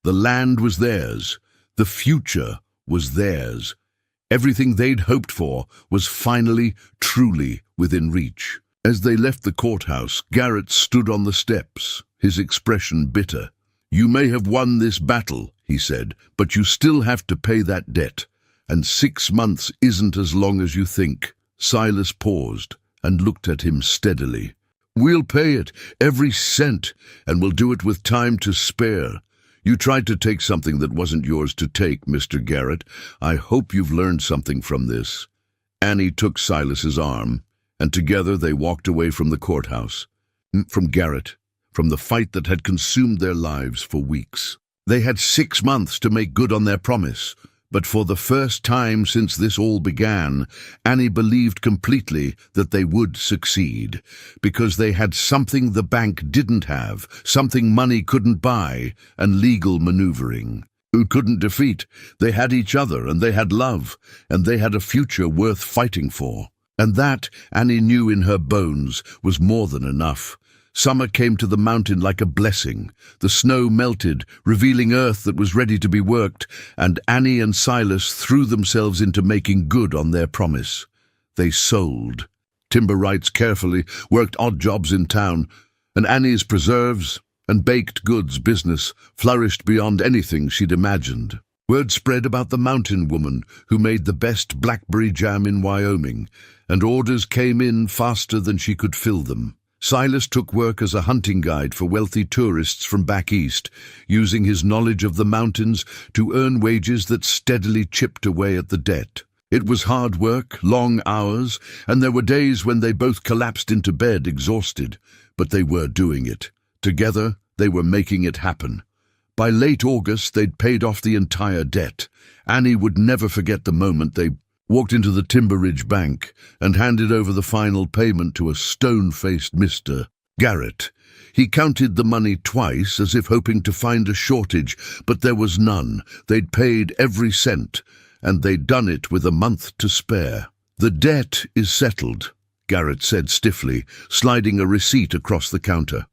The land was theirs. The future was theirs. Everything they'd hoped for was finally, truly within reach. As they left the courthouse, Garrett stood on the steps, his expression bitter. You may have won this battle, he said, but you still have to pay that debt. And 6 months isn't as long as you think. Silas paused and looked at him steadily. We'll pay it, every cent, and we'll do it with time to spare. You tried to take something that wasn't yours to take, Mr. Garrett. I hope you've learned something from this. Annie took Silas's arm, and together they walked away from the courthouse. From Garrett, from the fight that had consumed their lives for weeks. They had 6 months to make good on their promise, but for the first time since this all began, Annie believed completely that they would succeed, because they had something the bank didn't have, something money couldn't buy, and legal maneuvering. Who couldn't defeat? They had each other, and they had love, and they had a future worth fighting for. And that, Annie knew in her bones, was more than enough. Summer came to the mountain like a blessing. The snow melted, revealing earth that was ready to be worked, and Annie and Silas threw themselves into making good on their promise. They sold. Timber rights carefully, worked odd jobs in town, and Annie's preserves and baked goods business flourished beyond anything she'd imagined. Word spread about the mountain woman who made the best blackberry jam in Wyoming, and orders came in faster than she could fill them. Silas took work as a hunting guide for wealthy tourists from back east, using his knowledge of the mountains to earn wages that steadily chipped away at the debt. It was hard work, long hours, and there were days when they both collapsed into bed exhausted, but they were doing it. Together, they were making it happen. By late August, they'd paid off the entire debt. Annie would never forget the moment they walked into the Timber Ridge Bank and handed over the final payment to a stone-faced Mr. Garrett. He counted the money twice, as if hoping to find a shortage, but there was none. They'd paid every cent, and they'd done it with a month to spare. "The debt is settled," Garrett said stiffly, sliding a receipt across the counter.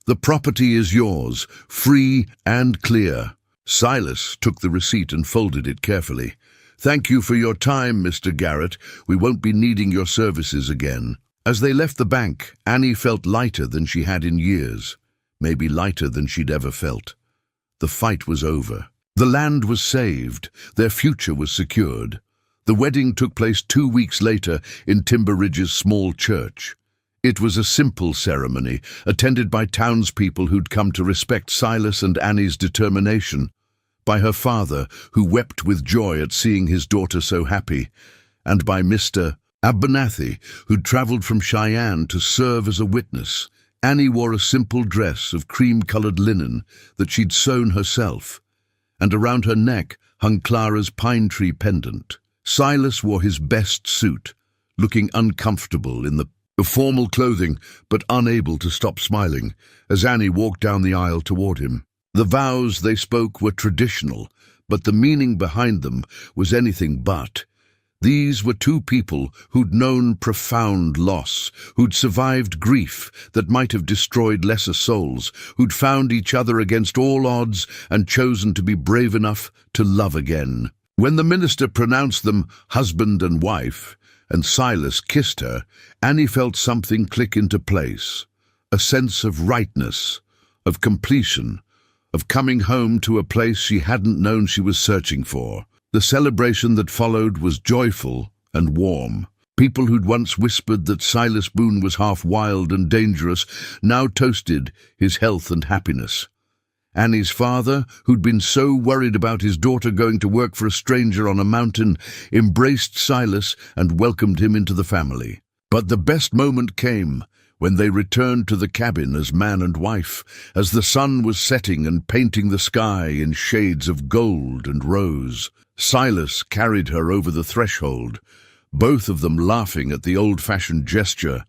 "The property is yours, free and clear." Silas took the receipt and folded it carefully. "Thank you for your time, Mr. Garrett. We won't be needing your services again." As they left the bank, Annie felt lighter than she had in years, maybe lighter than she'd ever felt. The fight was over. The land was saved. Their future was secured. The wedding took place 2 weeks later in Timber Ridge's small church. It was a simple ceremony, attended by townspeople who'd come to respect Silas and Annie's determination, by her father, who wept with joy at seeing his daughter so happy, and by Mr. Abernathy, who'd travelled from Cheyenne to serve as a witness. Annie wore a simple dress of cream-coloured linen that she'd sewn herself, and around her neck hung Clara's pine tree pendant. Silas wore his best suit, looking uncomfortable in the formal clothing, but unable to stop smiling, as Annie walked down the aisle toward him. The vows they spoke were traditional, but the meaning behind them was anything but. These were two people who'd known profound loss, who'd survived grief that might have destroyed lesser souls, who'd found each other against all odds and chosen to be brave enough to love again. When the minister pronounced them husband and wife, and Silas kissed her, Annie felt something click into place, a sense of rightness, of completion, of coming home to a place she hadn't known she was searching for. The celebration that followed was joyful and warm. People who'd once whispered that Silas Boone was half wild and dangerous now toasted his health and happiness. Annie's father, who'd been so worried about his daughter going to work for a stranger on a mountain, embraced Silas and welcomed him into the family. But the best moment came when they returned to the cabin as man and wife, as the sun was setting and painting the sky in shades of gold and rose. Silas carried her over the threshold, both of them laughing at the old-fashioned gesture,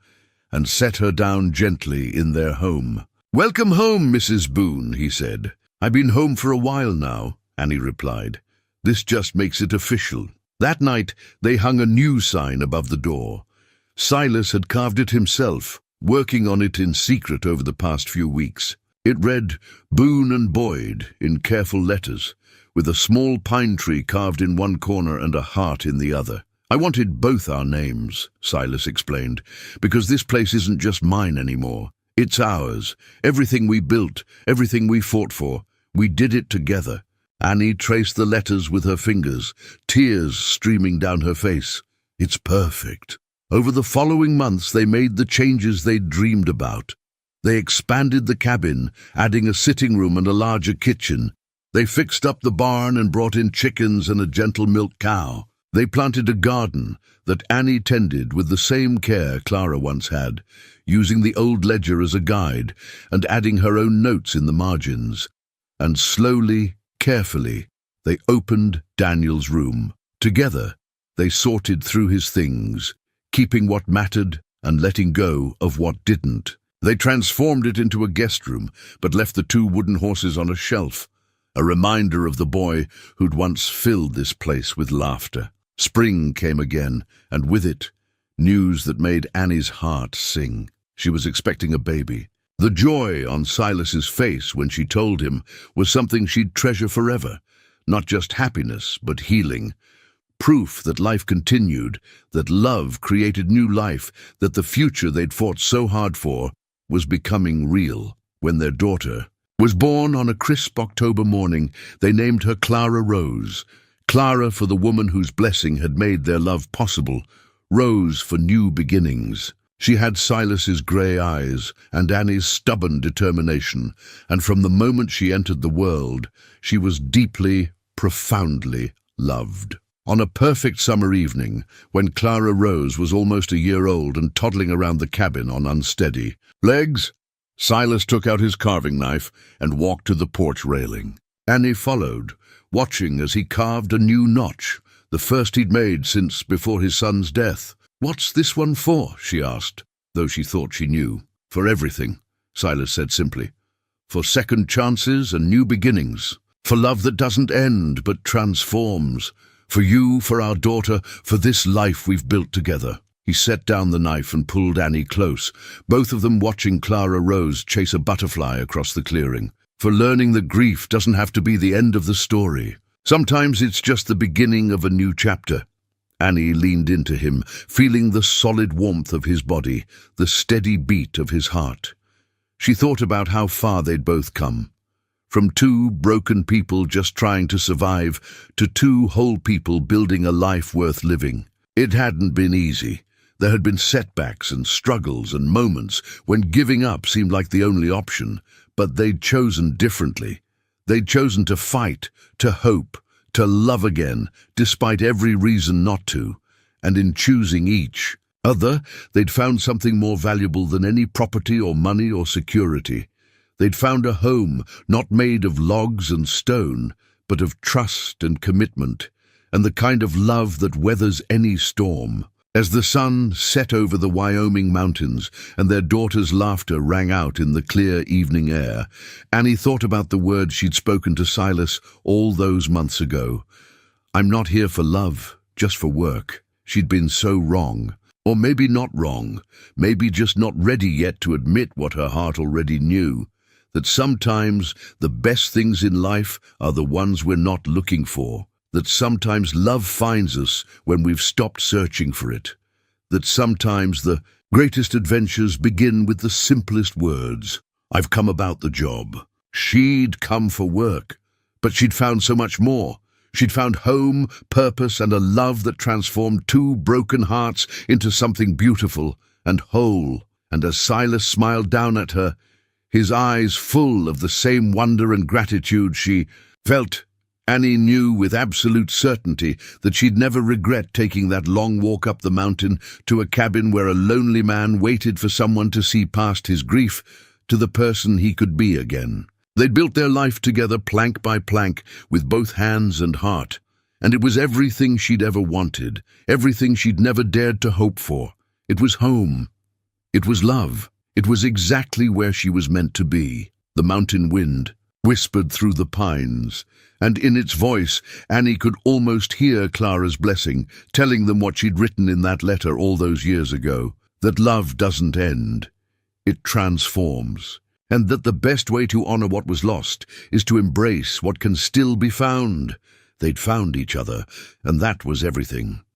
and set her down gently in their home. "Welcome home, Mrs. Boone," he said. "I've been home for a while now," Annie replied. "This just makes it official." That night, they hung a new sign above the door. Silas had carved it himself, working on it in secret over the past few weeks. It read, "Boone and Boyd," in careful letters, with a small pine tree carved in one corner and a heart in the other. "I wanted both our names," Silas explained, "because this place isn't just mine anymore. It's ours. Everything we built, everything we fought for, we did it together." Annie traced the letters with her fingers, tears streaming down her face. "It's perfect." Over the following months, they made the changes they'd dreamed about. They expanded the cabin, adding a sitting room and a larger kitchen. They fixed up the barn and brought in chickens and a gentle milk cow. They planted a garden that Annie tended with the same care Clara once had, using the old ledger as a guide and adding her own notes in the margins. And slowly, carefully, they opened Daniel's room. Together, they sorted through his things, keeping what mattered and letting go of what didn't. They transformed it into a guest room, but left the 2 wooden horses on a shelf, a reminder of the boy who'd once filled this place with laughter. Spring came again, and with it, news that made Annie's heart sing. She was expecting a baby. The joy on Silas's face when she told him was something she'd treasure forever. Not just happiness, but healing. Proof that life continued, that love created new life, that the future they'd fought so hard for was becoming real. When their daughter was born on a crisp October morning, they named her Clara Rose. Clara for the woman whose blessing had made their love possible. Rose for new beginnings. She had Silas's grey eyes and Annie's stubborn determination, and from the moment she entered the world, she was deeply, profoundly loved. On a perfect summer evening, when Clara Rose was almost a year old and toddling around the cabin on unsteady legs, Silas took out his carving knife and walked to the porch railing. Annie followed, watching as he carved a new notch, the first he'd made since before his son's death. "What's this one for?" she asked, though she thought she knew. "For everything," Silas said simply. "For second chances and new beginnings. For love that doesn't end but transforms. For you, for our daughter, for this life we've built together." He set down the knife and pulled Annie close, both of them watching Clara Rose chase a butterfly across the clearing. For learning that grief doesn't have to be the end of the story. Sometimes it's just the beginning of a new chapter. Annie leaned into him, feeling the solid warmth of his body, the steady beat of his heart. She thought about how far they'd both come. From 2 broken people just trying to survive to 2 whole people building a life worth living. It hadn't been easy. There had been setbacks and struggles and moments when giving up seemed like the only option, but they'd chosen differently. They'd chosen to fight, to hope, to love again, despite every reason not to, and in choosing each other, they'd found something more valuable than any property or money or security. They'd found a home not made of logs and stone, but of trust and commitment, and the kind of love that weathers any storm. As the sun set over the Wyoming mountains and their daughter's laughter rang out in the clear evening air, Annie thought about the words she'd spoken to Silas all those months ago. "I'm not here for love, just for work." She'd been so wrong. Or maybe not wrong, maybe just not ready yet to admit what her heart already knew. That sometimes the best things in life are the ones we're not looking for. That sometimes love finds us when we've stopped searching for it. That sometimes the greatest adventures begin with the simplest words. "I've come about the job." She'd come for work, but she'd found so much more. She'd found home, purpose, and a love that transformed 2 broken hearts into something beautiful and whole. And as Silas smiled down at her, his eyes full of the same wonder and gratitude she felt, Annie knew with absolute certainty that she'd never regret taking that long walk up the mountain to a cabin where a lonely man waited for someone to see past his grief to the person he could be again. They'd built their life together plank by plank with both hands and heart, and it was everything she'd ever wanted, everything she'd never dared to hope for. It was home. It was love. It was exactly where she was meant to be. The mountain wind whispered through the pines, and in its voice Annie could almost hear Clara's blessing, telling them what she'd written in that letter all those years ago, that love doesn't end, it transforms, and that the best way to honor what was lost is to embrace what can still be found. They'd found each other, and that was everything.